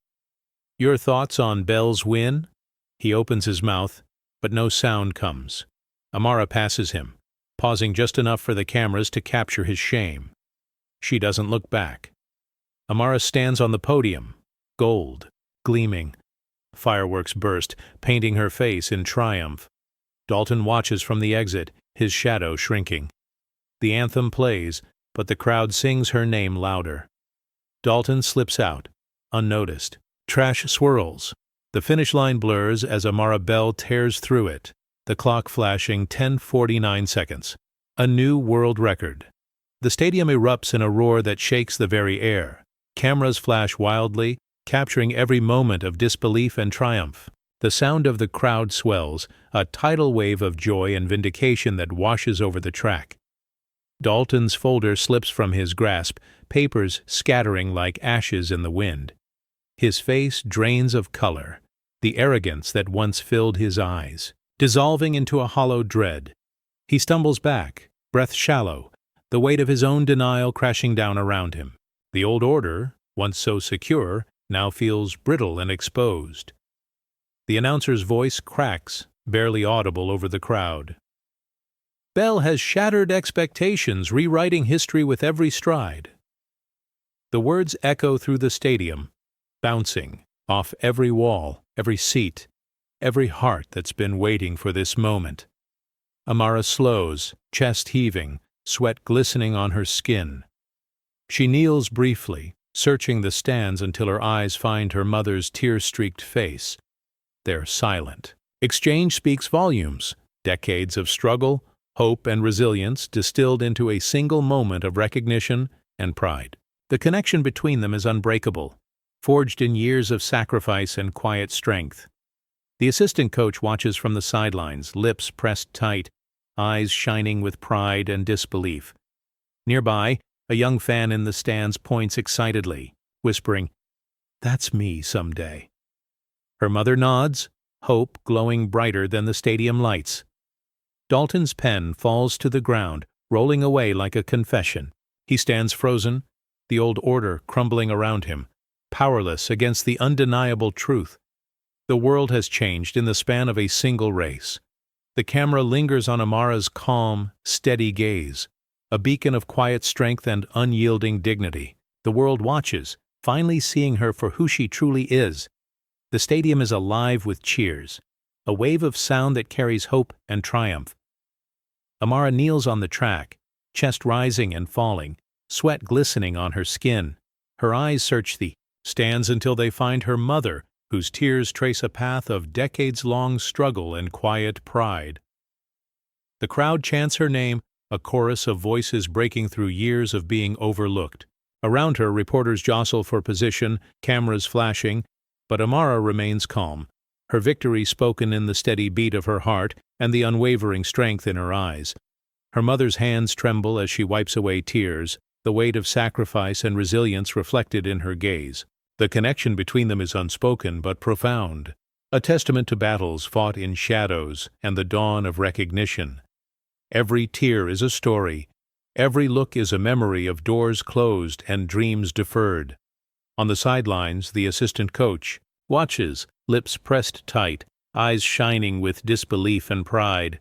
"Your thoughts on Bell's win?" He opens his mouth, but no sound comes. Amara passes him, pausing just enough for the cameras to capture his shame. She doesn't look back. Amara stands on the podium, gold, gleaming. Fireworks burst, painting her face in triumph. Dalton watches from the exit, his shadow shrinking. The anthem plays, but the crowd sings her name louder. Dalton slips out, unnoticed. Trash swirls. The finish line blurs as Amara Bell tears through it, the clock flashing 10:49 seconds. A new world record. The stadium erupts in a roar that shakes the very air. Cameras flash wildly, capturing every moment of disbelief and triumph. The sound of the crowd swells, a tidal wave of joy and vindication that washes over the track. Dalton's folder slips from his grasp, papers scattering like ashes in the wind. His face drains of color, the arrogance that once filled his eyes, dissolving into a hollow dread. He stumbles back, breath shallow, the weight of his own denial crashing down around him. The old order, once so secure, now feels brittle and exposed. The announcer's voice cracks, barely audible over the crowd. Bell has shattered expectations, rewriting history with every stride. The words echo through the stadium, bouncing off every wall, every seat, every heart that's been waiting for this moment. Amara slows, chest heaving, sweat glistening on her skin. She kneels briefly, searching the stands until her eyes find her mother's tear-streaked face. They're silent. Exchange speaks volumes, decades of struggle, hope, and resilience distilled into a single moment of recognition and pride. The connection between them is unbreakable, forged in years of sacrifice and quiet strength. The assistant coach watches from the sidelines, lips pressed tight, eyes shining with pride and disbelief. Nearby, a young fan in the stands points excitedly, whispering, "That's me someday." Her mother nods, hope glowing brighter than the stadium lights. Dalton's pen falls to the ground, rolling away like a confession. He stands frozen, the old order crumbling around him, powerless against the undeniable truth. The world has changed in the span of a single race. The camera lingers on Amara's calm, steady gaze, a beacon of quiet strength and unyielding dignity. The world watches, finally seeing her for who she truly is. The stadium is alive with cheers, a wave of sound that carries hope and triumph. Amara kneels on the track, chest rising and falling, sweat glistening on her skin. Her eyes search the stands until they find her mother, whose tears trace a path of decades-long struggle and quiet pride. The crowd chants her name, a chorus of voices breaking through years of being overlooked. Around her, reporters jostle for position, cameras flashing, but Amara remains calm, her victory spoken in the steady beat of her heart and the unwavering strength in her eyes. Her mother's hands tremble as she wipes away tears, the weight of sacrifice and resilience reflected in her gaze. The connection between them is unspoken but profound, a testament to battles fought in shadows and the dawn of recognition. Every tear is a story. Every look is a memory of doors closed and dreams deferred. On the sidelines, the assistant coach watches, lips pressed tight, eyes shining with disbelief and pride.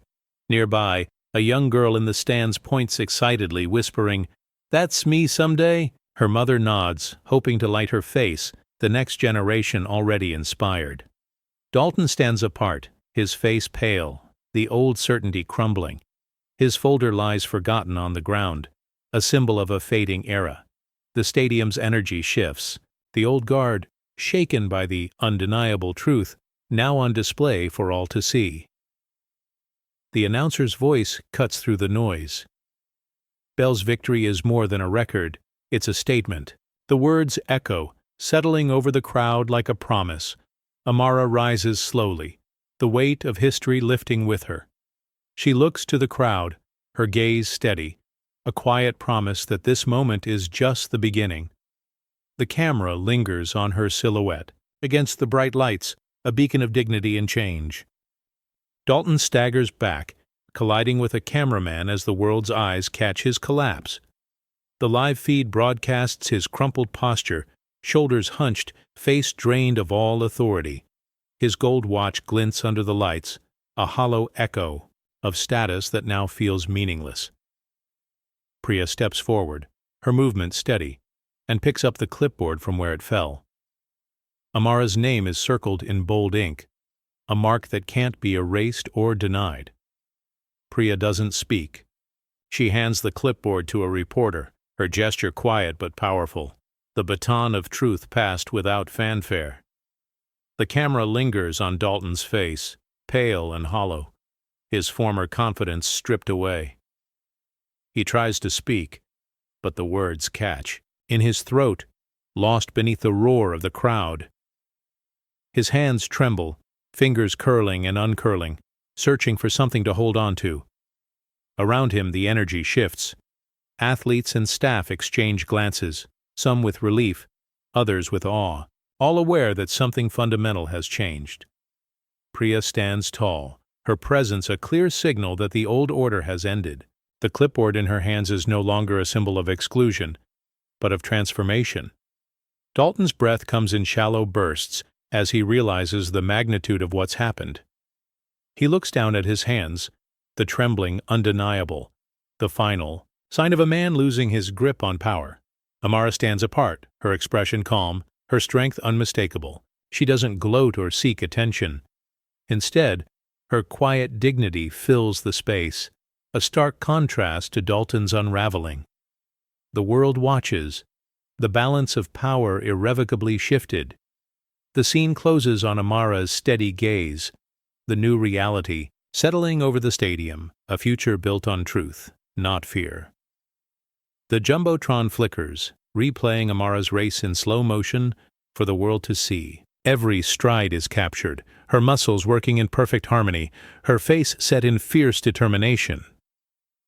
Nearby, a young girl in the stands points excitedly, whispering, "That's me someday." Her mother nods, hoping to light her face, the next generation already inspired. Dalton stands apart, his face pale, the old certainty crumbling. His folder lies forgotten on the ground, a symbol of a fading era. The stadium's energy shifts, the old guard, shaken by the undeniable truth, now on display for all to see. The announcer's voice cuts through the noise. Bell's victory is more than a record, it's a statement. The words echo, settling over the crowd like a promise. Amara rises slowly, the weight of history lifting with her. She looks to the crowd, her gaze steady, a quiet promise that this moment is just the beginning. The camera lingers on her silhouette, against the bright lights, a beacon of dignity and change. Dalton staggers back, colliding with a cameraman as the world's eyes catch his collapse. The live feed broadcasts his crumpled posture, shoulders hunched, face drained of all authority. His gold watch glints under the lights, a hollow echo of status that now feels meaningless. Priya steps forward, her movement steady, and picks up the clipboard from where it fell. Amara's name is circled in bold ink, a mark that can't be erased or denied. Priya doesn't speak. She hands the clipboard to a reporter, her gesture quiet but powerful, the baton of truth passed without fanfare. The camera lingers on Dalton's face, pale and hollow, his former confidence stripped away. He tries to speak, but the words catch, in his throat, lost beneath the roar of the crowd. His hands tremble, fingers curling and uncurling, searching for something to hold on to. Around him the energy shifts. Athletes and staff exchange glances, some with relief, others with awe, all aware that something fundamental has changed. Priya stands tall, her presence a clear signal that the old order has ended. The clipboard in her hands is no longer a symbol of exclusion, but of transformation. Dalton's breath comes in shallow bursts as he realizes the magnitude of what's happened. He looks down at his hands, the trembling undeniable, the final, sign of a man losing his grip on power. Amara stands apart, her expression calm, her strength unmistakable. She doesn't gloat or seek attention. Instead, her quiet dignity fills the space, a stark contrast to Dalton's unraveling. The world watches, the balance of power irrevocably shifted. The scene closes on Amara's steady gaze, the new reality settling over the stadium, a future built on truth, not fear. The Jumbotron flickers, replaying Amara's race in slow motion for the world to see. Every stride is captured, her muscles working in perfect harmony, her face set in fierce determination.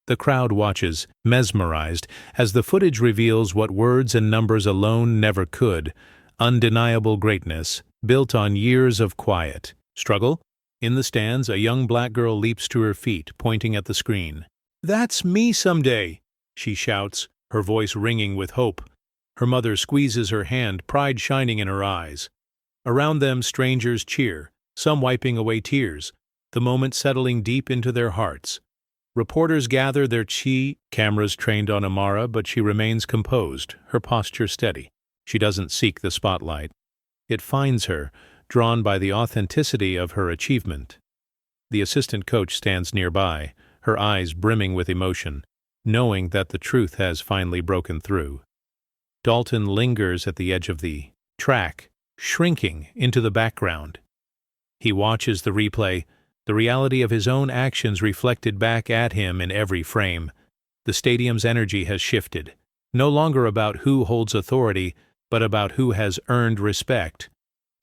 The crowd watches, mesmerized, as the footage reveals what words and numbers alone never could: undeniable greatness, built on years of quiet struggle. In the stands, a young black girl leaps to her feet, pointing at the screen. "That's me someday!" she shouts, her voice ringing with hope. Her mother squeezes her hand, pride shining in her eyes. Around them, strangers cheer, some wiping away tears, the moment settling deep into their hearts. Reporters gather their cameras trained on Amara, but she remains composed, her posture steady. She doesn't seek the spotlight. It finds her, drawn by the authenticity of her achievement. The assistant coach stands nearby, her eyes brimming with emotion, knowing that the truth has finally broken through. Dalton lingers at the edge of the track, shrinking into the background. He watches the replay, the reality of his own actions reflected back at him in every frame. The stadium's energy has shifted, no longer about who holds authority, but about who has earned respect.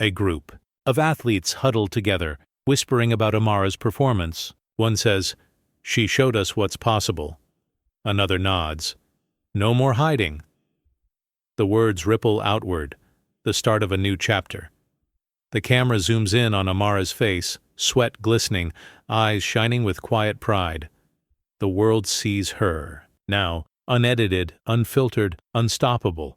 A group of athletes huddled together, whispering about Amara's performance. One says, "She showed us what's possible." Another nods. "No more hiding." The words ripple outward, the start of a new chapter. The camera zooms in on Amara's face, sweat glistening, eyes shining with quiet pride. The world sees her, now, unedited, unfiltered, unstoppable.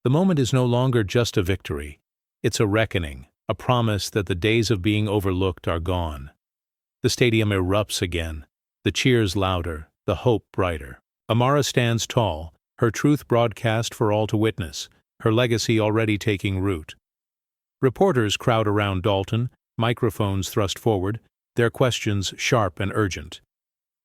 The moment is no longer just a victory. It's a reckoning, a promise that the days of being overlooked are gone. The stadium erupts again, the cheers louder, the hope brighter. Amara stands tall, her truth broadcast for all to witness, her legacy already taking root. Reporters crowd around Dalton, microphones thrust forward, their questions sharp and urgent.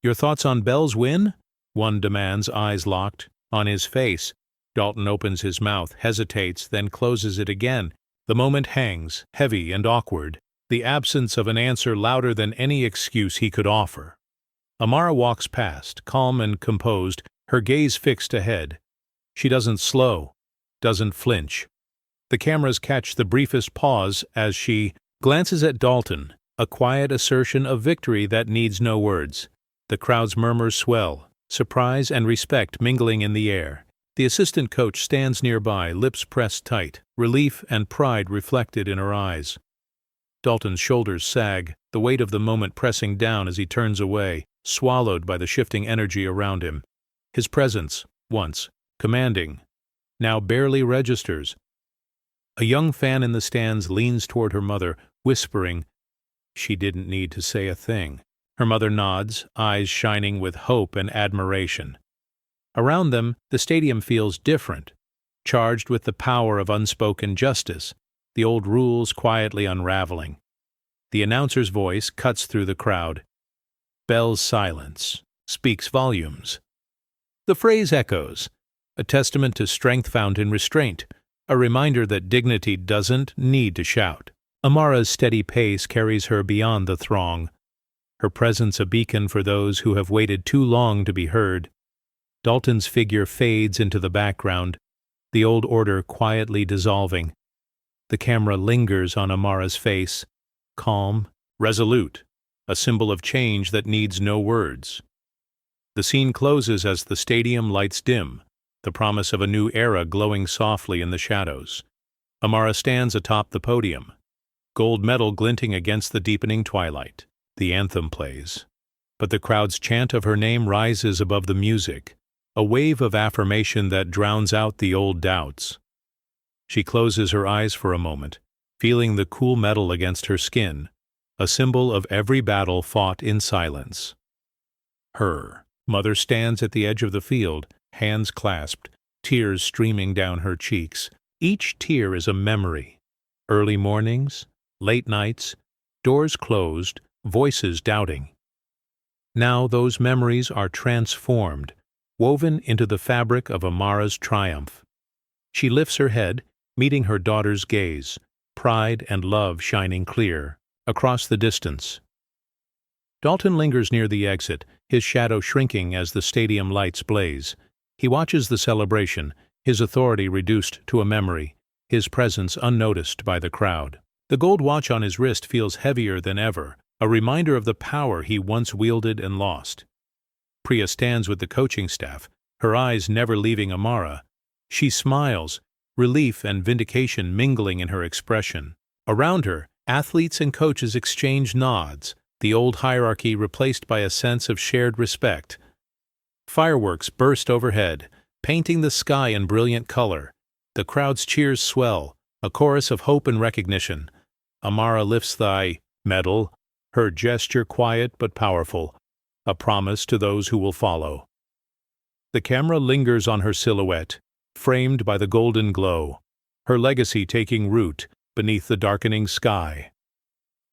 "Your thoughts on Bell's win?" one demands, eyes locked. On his face, Dalton opens his mouth, hesitates, then closes it again. The moment hangs, heavy and awkward, the absence of an answer louder than any excuse he could offer. Amara walks past, calm and composed, her gaze fixed ahead. She doesn't slow, doesn't flinch. The cameras catch the briefest pause as she glances at Dalton, a quiet assertion of victory that needs no words. The crowd's murmurs swell, surprise and respect mingling in the air. The assistant coach stands nearby, lips pressed tight, relief and pride reflected in her eyes. Dalton's shoulders sag, the weight of the moment pressing down as he turns away, swallowed by the shifting energy around him. His presence, once commanding, now barely registers. A young fan in the stands leans toward her mother, whispering. She didn't need to say a thing. Her mother nods, eyes shining with hope and admiration. Around them, the stadium feels different, charged with the power of unspoken justice, the old rules quietly unraveling. The announcer's voice cuts through the crowd. Bell's silence speaks volumes. The phrase echoes, a testament to strength found in restraint, a reminder that dignity doesn't need to shout. Amara's steady pace carries her beyond the throng, her presence a beacon for those who have waited too long to be heard. Dalton's figure fades into the background, the old order quietly dissolving. The camera lingers on Amara's face, calm, resolute, a symbol of change that needs no words. The scene closes as the stadium lights dim, the promise of a new era glowing softly in the shadows. Amara stands atop the podium, gold medal glinting against the deepening twilight. The anthem plays, but the crowd's chant of her name rises above the music, a wave of affirmation that drowns out the old doubts. She closes her eyes for a moment, feeling the cool metal against her skin, a symbol of every battle fought in silence. Her mother stands at the edge of the field, hands clasped, tears streaming down her cheeks. Each tear is a memory. Early mornings, late nights, doors closed, voices doubting. Now those memories are transformed, woven into the fabric of Amara's triumph. She lifts her head, meeting her daughter's gaze, pride and love shining clear, across the distance. Dalton lingers near the exit, his shadow shrinking as the stadium lights blaze. He watches the celebration, his authority reduced to a memory, his presence unnoticed by the crowd. The gold watch on his wrist feels heavier than ever, a reminder of the power he once wielded and lost. Priya stands with the coaching staff, her eyes never leaving Amara. She smiles, relief and vindication mingling in her expression. Around her, athletes and coaches exchange nods, the old hierarchy replaced by a sense of shared respect. Fireworks burst overhead, painting the sky in brilliant color. The crowd's cheers swell, a chorus of hope and recognition. Amara lifts the medal, her gesture quiet but powerful, a promise to those who will follow. The camera lingers on her silhouette, framed by the golden glow, her legacy taking root beneath the darkening sky.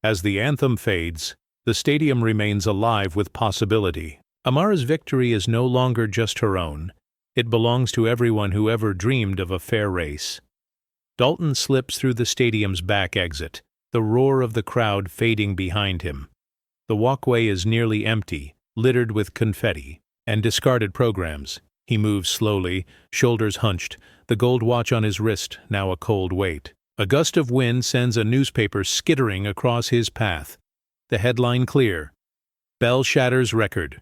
As the anthem fades, the stadium remains alive with possibility. Amara's victory is no longer just her own. It belongs to everyone who ever dreamed of a fair race. Dalton slips through the stadium's back exit, the roar of the crowd fading behind him. The walkway is nearly empty, littered with confetti and discarded programs. He moves slowly, shoulders hunched, the gold watch on his wrist now a cold weight. A gust of wind sends a newspaper skittering across his path. The headline clear: Bell shatters record.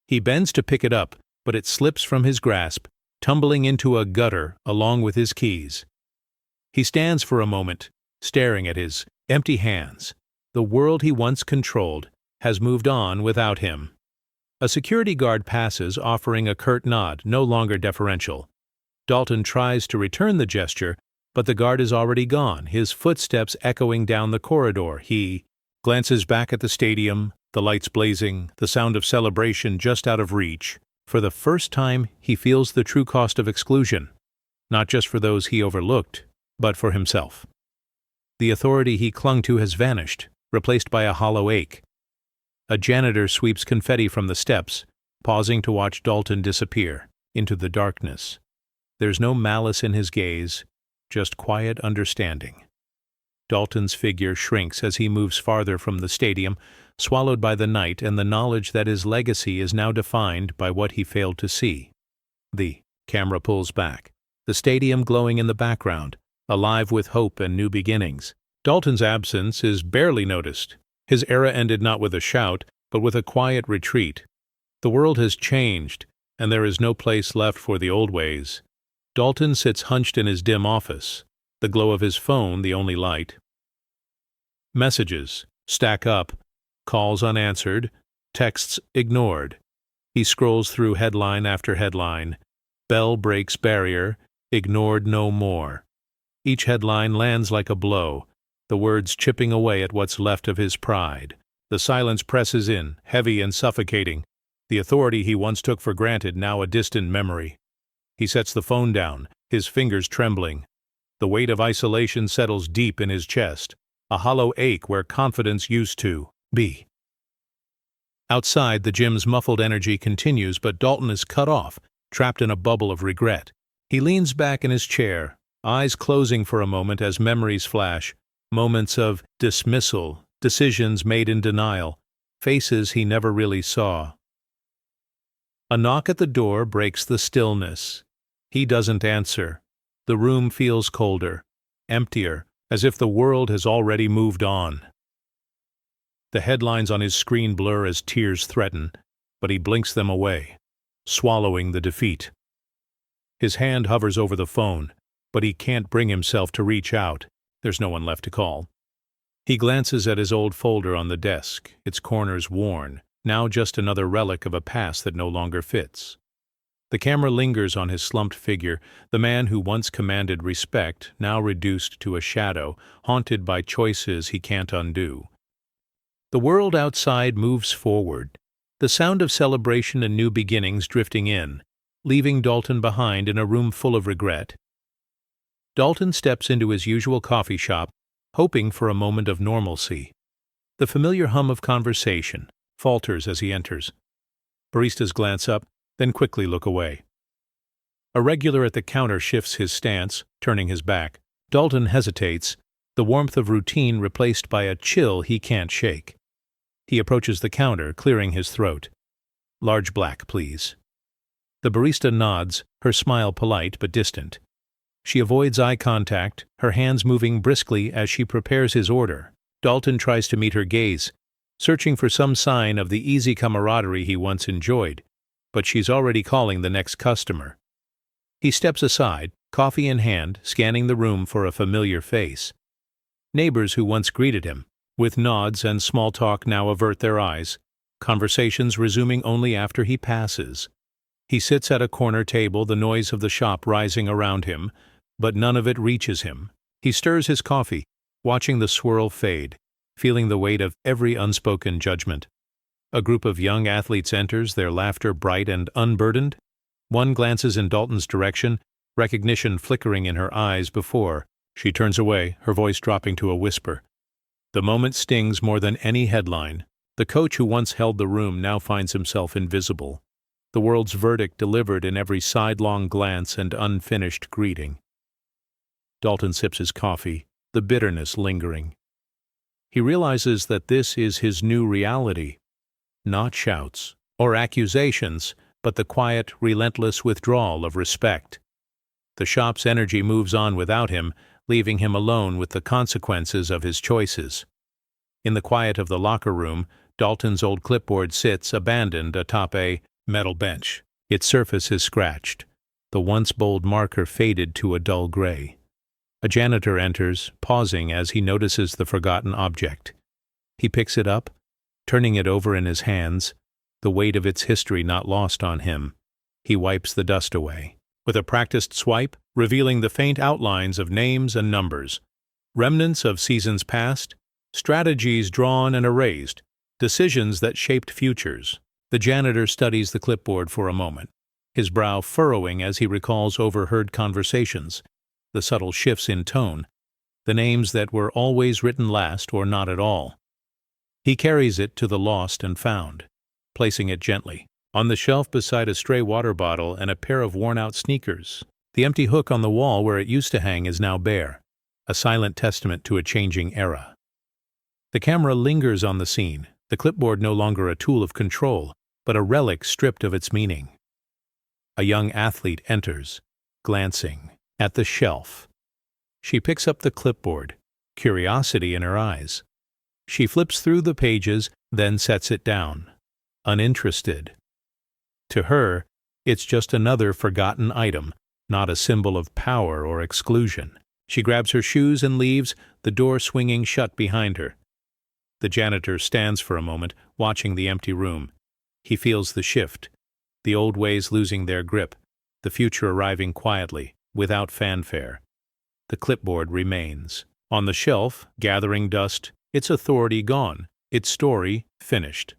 He bends to pick it up, but it slips from his grasp, tumbling into a gutter along with his keys. He stands for a moment, staring at his empty hands. The world he once controlled has moved on without him. A security guard passes, offering a curt nod, no longer deferential. Dalton tries to return the gesture, but the guard is already gone, his footsteps echoing down the corridor. He glances back at the stadium, the lights blazing, the sound of celebration just out of reach. For the first time, he feels the true cost of exclusion, not just for those he overlooked, but for himself. The authority he clung to has vanished, replaced by a hollow ache. A janitor sweeps confetti from the steps, pausing to watch Dalton disappear into the darkness. There's no malice in his gaze, just quiet understanding. Dalton's figure shrinks as he moves farther from the stadium, swallowed by the night and the knowledge that his legacy is now defined by what he failed to see. The camera pulls back, the stadium glowing in the background, alive with hope and new beginnings. Dalton's absence is barely noticed. His era ended not with a shout, but with a quiet retreat. The world has changed, and there is no place left for the old ways. Dalton sits hunched in his dim office, the glow of his phone the only light. Messages stack up, calls unanswered, texts ignored. He scrolls through headline after headline. Bell breaks barrier, ignored no more. Each headline lands like a blow, the words chipping away at what's left of his pride. The silence presses in, heavy and suffocating. The authority he once took for granted, now a distant memory. He sets the phone down, his fingers trembling. The weight of isolation settles deep in his chest, a hollow ache where confidence used to be. Outside, the gym's muffled energy continues, but Dalton is cut off, trapped in a bubble of regret. He leans back in his chair, eyes closing for a moment as memories flash, moments of dismissal, decisions made in denial, faces he never really saw. A knock at the door breaks the stillness. He doesn't answer. The room feels colder, emptier, as if the world has already moved on. The headlines on his screen blur as tears threaten, but he blinks them away, swallowing the defeat. His hand hovers over the phone, but he can't bring himself to reach out. There's no one left to call. He glances at his old folder on the desk, its corners worn, now just another relic of a past that no longer fits. The camera lingers on his slumped figure, the man who once commanded respect, now reduced to a shadow, haunted by choices he can't undo. The world outside moves forward, the sound of celebration and new beginnings drifting in, leaving Dalton behind in a room full of regret. Dalton steps into his usual coffee shop, hoping for a moment of normalcy. The familiar hum of conversation falters as he enters. Baristas glance up, then quickly look away. A regular at the counter shifts his stance, turning his back. Dalton hesitates, the warmth of routine replaced by a chill he can't shake. He approaches the counter, clearing his throat. "Large black, please." The barista nods, her smile polite but distant. She avoids eye contact, her hands moving briskly as she prepares his order. Dalton tries to meet her gaze, searching for some sign of the easy camaraderie he once enjoyed, but she's already calling the next customer. He steps aside, coffee in hand, scanning the room for a familiar face. Neighbors who once greeted him, with nods and small talk now avert their eyes, conversations resuming only after he passes. He sits at a corner table, the noise of the shop rising around him, but none of it reaches him. He stirs his coffee, watching the swirl fade, feeling the weight of every unspoken judgment. A group of young athletes enters, their laughter bright and unburdened. One glances in Dalton's direction, recognition flickering in her eyes before she turns away, her voice dropping to a whisper. The moment stings more than any headline. The coach who once held the room now finds himself invisible. The world's verdict delivered in every sidelong glance and unfinished greeting. Dalton sips his coffee, the bitterness lingering. He realizes that this is his new reality. Not shouts or accusations, but the quiet, relentless withdrawal of respect. The shop's energy moves on without him, leaving him alone with the consequences of his choices. In the quiet of the locker room, Dalton's old clipboard sits abandoned atop a metal bench. Its surface is scratched, the once bold marker faded to a dull gray. A janitor enters, pausing as he notices the forgotten object. He picks it up, turning it over in his hands, the weight of its history not lost on him. He wipes the dust away, with a practiced swipe, revealing the faint outlines of names and numbers, remnants of seasons past, strategies drawn and erased, decisions that shaped futures. The janitor studies the clipboard for a moment, his brow furrowing as he recalls overheard conversations, the subtle shifts in tone, the names that were always written last or not at all. He carries it to the lost and found, placing it gently on the shelf beside a stray water bottle and a pair of worn-out sneakers. The empty hook on the wall where it used to hang is now bare, a silent testament to a changing era. The camera lingers on the scene, the clipboard no longer a tool of control, but a relic stripped of its meaning. A young athlete enters, glancing at the shelf. She picks up the clipboard, curiosity in her eyes. She flips through the pages, then sets it down, uninterested. To her, it's just another forgotten item, not a symbol of power or exclusion. She grabs her shoes and leaves, the door swinging shut behind her. The janitor stands for a moment, watching the empty room. He feels the shift, the old ways losing their grip, the future arriving quietly, without fanfare. The clipboard remains. On the shelf, gathering dust, its authority gone, its story finished.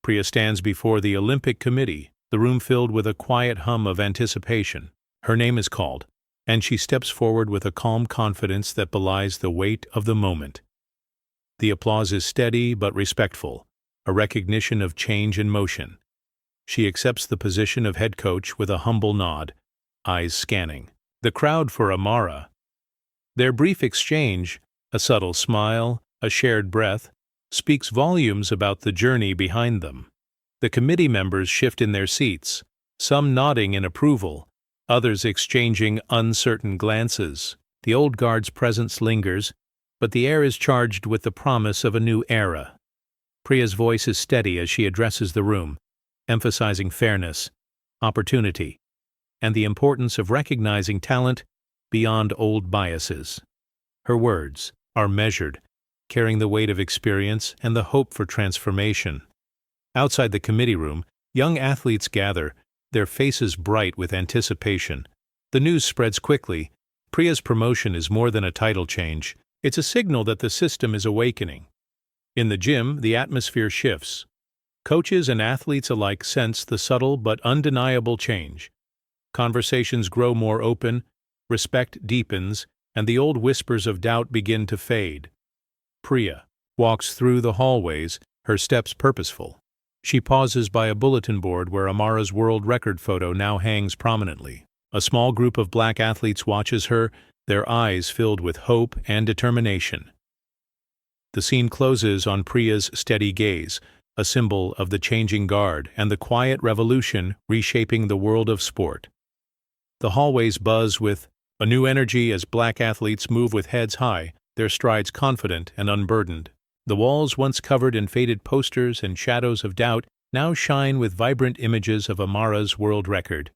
Priya stands before the Olympic Committee, the room filled with a quiet hum of anticipation. Her name is called, and she steps forward with a calm confidence that belies the weight of the moment. The applause is steady but respectful, a recognition of change in motion. She accepts the position of head coach with a humble nod, eyes scanning the crowd for Amara. Their brief exchange, a subtle smile, a shared breath, speaks volumes about the journey behind them. The committee members shift in their seats, some nodding in approval, others exchanging uncertain glances. The old guard's presence lingers, but the air is charged with the promise of a new era. Priya's voice is steady as she addresses the room, emphasizing fairness, opportunity, and the importance of recognizing talent beyond old biases. Her words are measured, carrying the weight of experience and the hope for transformation. Outside the committee room, young athletes gather, their faces bright with anticipation. The news spreads quickly. Priya's promotion is more than a title change. It's a signal that the system is awakening. In the gym, the atmosphere shifts. Coaches and athletes alike sense the subtle but undeniable change. Conversations grow more open, respect deepens, and the old whispers of doubt begin to fade. Priya walks through the hallways, her steps purposeful. She pauses by a bulletin board where Amara's world record photo now hangs prominently. A small group of black athletes watches her, their eyes filled with hope and determination. The scene closes on Priya's steady gaze, a symbol of the changing guard and the quiet revolution reshaping the world of sport. The hallways buzz with a new energy as black athletes move with heads high, their strides confident and unburdened. The walls, once covered in faded posters and shadows of doubt, now shine with vibrant images of Amara's world record,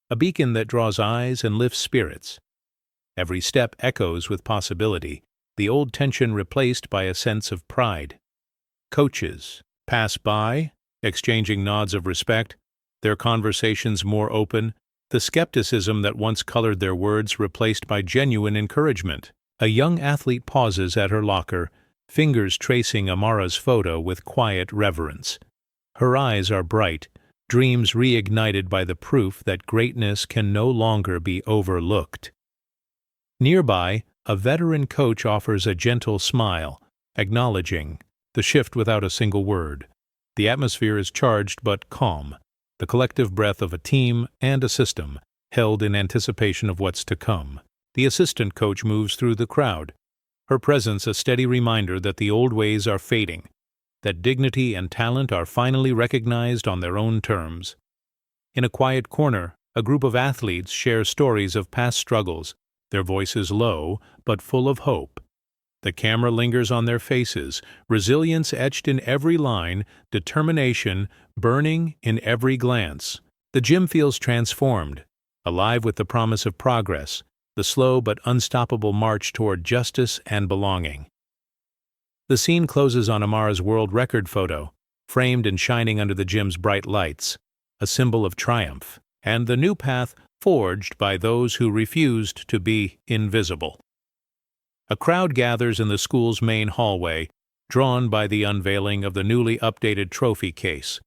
a beacon that draws eyes and lifts spirits. Every step echoes with possibility, the old tension replaced by a sense of pride. Coaches pass by, exchanging nods of respect, their conversations more open, the skepticism that once colored their words replaced by genuine encouragement. A young athlete pauses at her locker, fingers tracing Amara's photo with quiet reverence. Her eyes are bright, dreams reignited by the proof that greatness can no longer be overlooked. Nearby, a veteran coach offers a gentle smile, acknowledging the shift without a single word. The atmosphere is charged but calm, the collective breath of a team and a system, held in anticipation of what's to come. The assistant coach moves through the crowd, her presence a steady reminder that the old ways are fading, that dignity and talent are finally recognized on their own terms. In a quiet corner, a group of athletes share stories of past struggles, their voices low but full of hope. The camera lingers on their faces, resilience etched in every line, determination burning in every glance. The gym feels transformed, alive with the promise of progress, the slow but unstoppable march toward justice and belonging. The scene closes on Amara's world record photo, framed and shining under the gym's bright lights, a symbol of triumph, and the new path forged by those who refused to be invisible. A crowd gathers in the school's main hallway, drawn by the unveiling of the newly updated trophy case.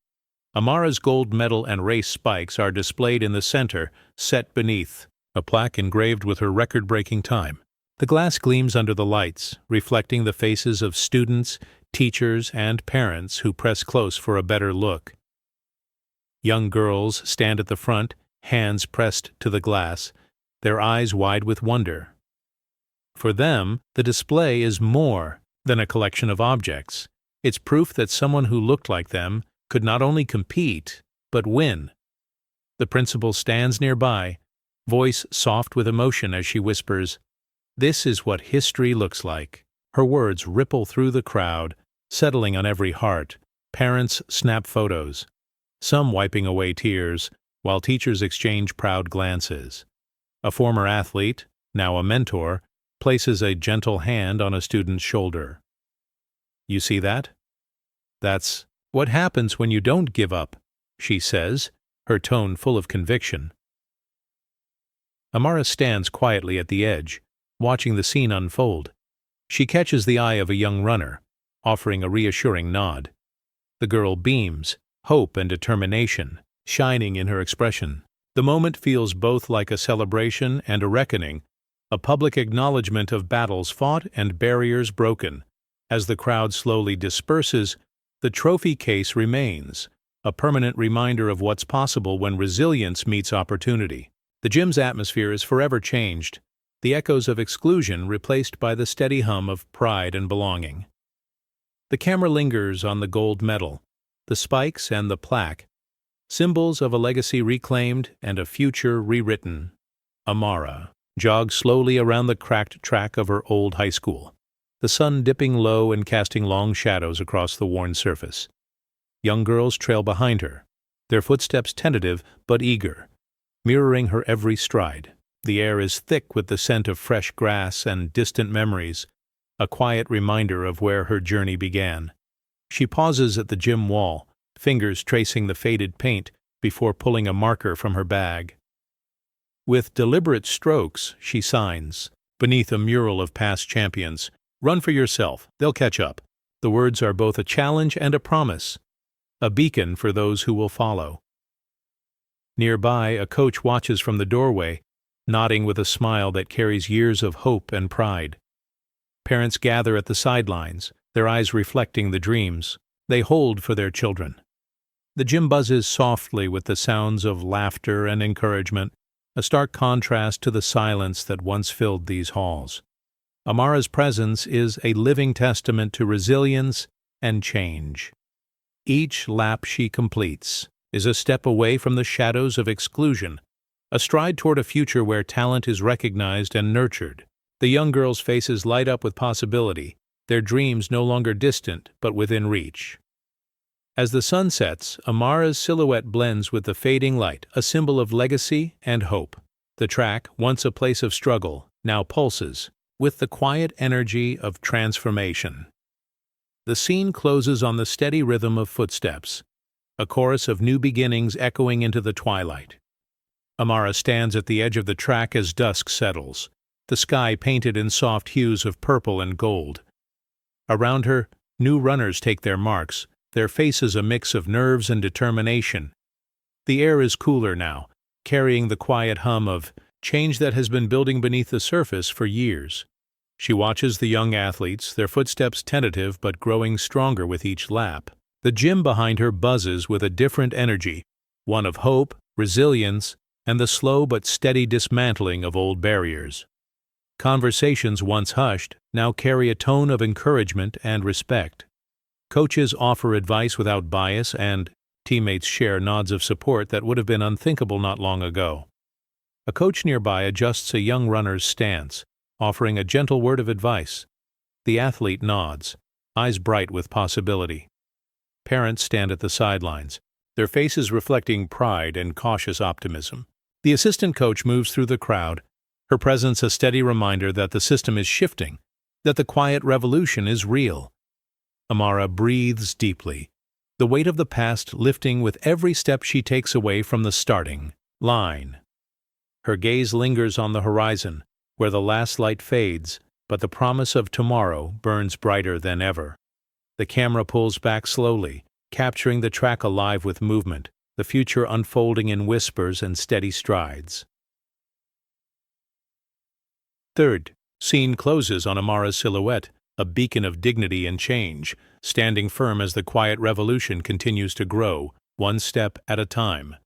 Amara's gold medal and race spikes are displayed in the center, set beneath a plaque engraved with her record-breaking time. The glass gleams under the lights, reflecting the faces of students, teachers, and parents who press close for a better look. Young girls stand at the front, hands pressed to the glass, their eyes wide with wonder. For them, the display is more than a collection of objects. It's proof that someone who looked like them could not only compete, but win. The principal stands nearby, voice soft with emotion as she whispers, "This is what history looks like." Her words ripple through the crowd, settling on every heart. Parents snap photos, some wiping away tears, while teachers exchange proud glances. A former athlete, now a mentor, places a gentle hand on a student's shoulder. "You see that? That's what happens when you don't give up," she says, her tone full of conviction. Amara stands quietly at the edge, watching the scene unfold. She catches the eye of a young runner, offering a reassuring nod. The girl beams, hope and determination, shining in her expression. The moment feels both like a celebration and a reckoning, a public acknowledgement of battles fought and barriers broken. As the crowd slowly disperses, the trophy case remains, a permanent reminder of what's possible when resilience meets opportunity. The gym's atmosphere is forever changed, the echoes of exclusion replaced by the steady hum of pride and belonging. The camera lingers on the gold medal, the spikes and the plaque, symbols of a legacy reclaimed and a future rewritten. Amara jogs slowly around the cracked track of her old high school, the sun dipping low and casting long shadows across the worn surface. Young girls trail behind her, their footsteps tentative but eager, mirroring her every stride. The air is thick with the scent of fresh grass and distant memories, a quiet reminder of where her journey began. She pauses at the gym wall, fingers tracing the faded paint before pulling a marker from her bag. With deliberate strokes, she signs, beneath a mural of past champions, "Run for yourself, they'll catch up." The words are both a challenge and a promise, a beacon for those who will follow. Nearby, a coach watches from the doorway, nodding with a smile that carries years of hope and pride. Parents gather at the sidelines, their eyes reflecting the dreams they hold for their children. The gym buzzes softly with the sounds of laughter and encouragement, a stark contrast to the silence that once filled these halls. Amara's presence is a living testament to resilience and change. Each lap she completes is a step away from the shadows of exclusion, a stride toward a future where talent is recognized and nurtured. The young girls' faces light up with possibility, their dreams no longer distant but within reach. As the sun sets, Amara's silhouette blends with the fading light, a symbol of legacy and hope. The track, once a place of struggle, now pulses with the quiet energy of transformation. The scene closes on the steady rhythm of footsteps, a chorus of new beginnings echoing into the twilight. Amara stands at the edge of the track as dusk settles, the sky painted in soft hues of purple and gold. Around her, new runners take their marks, their faces a mix of nerves and determination. The air is cooler now, carrying the quiet hum of change that has been building beneath the surface for years. She watches the young athletes, their footsteps tentative but growing stronger with each lap. The gym behind her buzzes with a different energy, one of hope, resilience, and the slow but steady dismantling of old barriers. Conversations once hushed now carry a tone of encouragement and respect. Coaches offer advice without bias, and teammates share nods of support that would have been unthinkable not long ago. A coach nearby adjusts a young runner's stance, offering a gentle word of advice. The athlete nods, eyes bright with possibility. Parents stand at the sidelines, their faces reflecting pride and cautious optimism. The assistant coach moves through the crowd, her presence a steady reminder that the system is shifting, that the quiet revolution is real. Amara breathes deeply, the weight of the past lifting with every step she takes away from the starting line. Her gaze lingers on the horizon, where the last light fades, but the promise of tomorrow burns brighter than ever. The camera pulls back slowly, capturing the track alive with movement, the future unfolding in whispers and steady strides. Third, scene closes on Amara's silhouette, a beacon of dignity and change, standing firm as the quiet revolution continues to grow, one step at a time.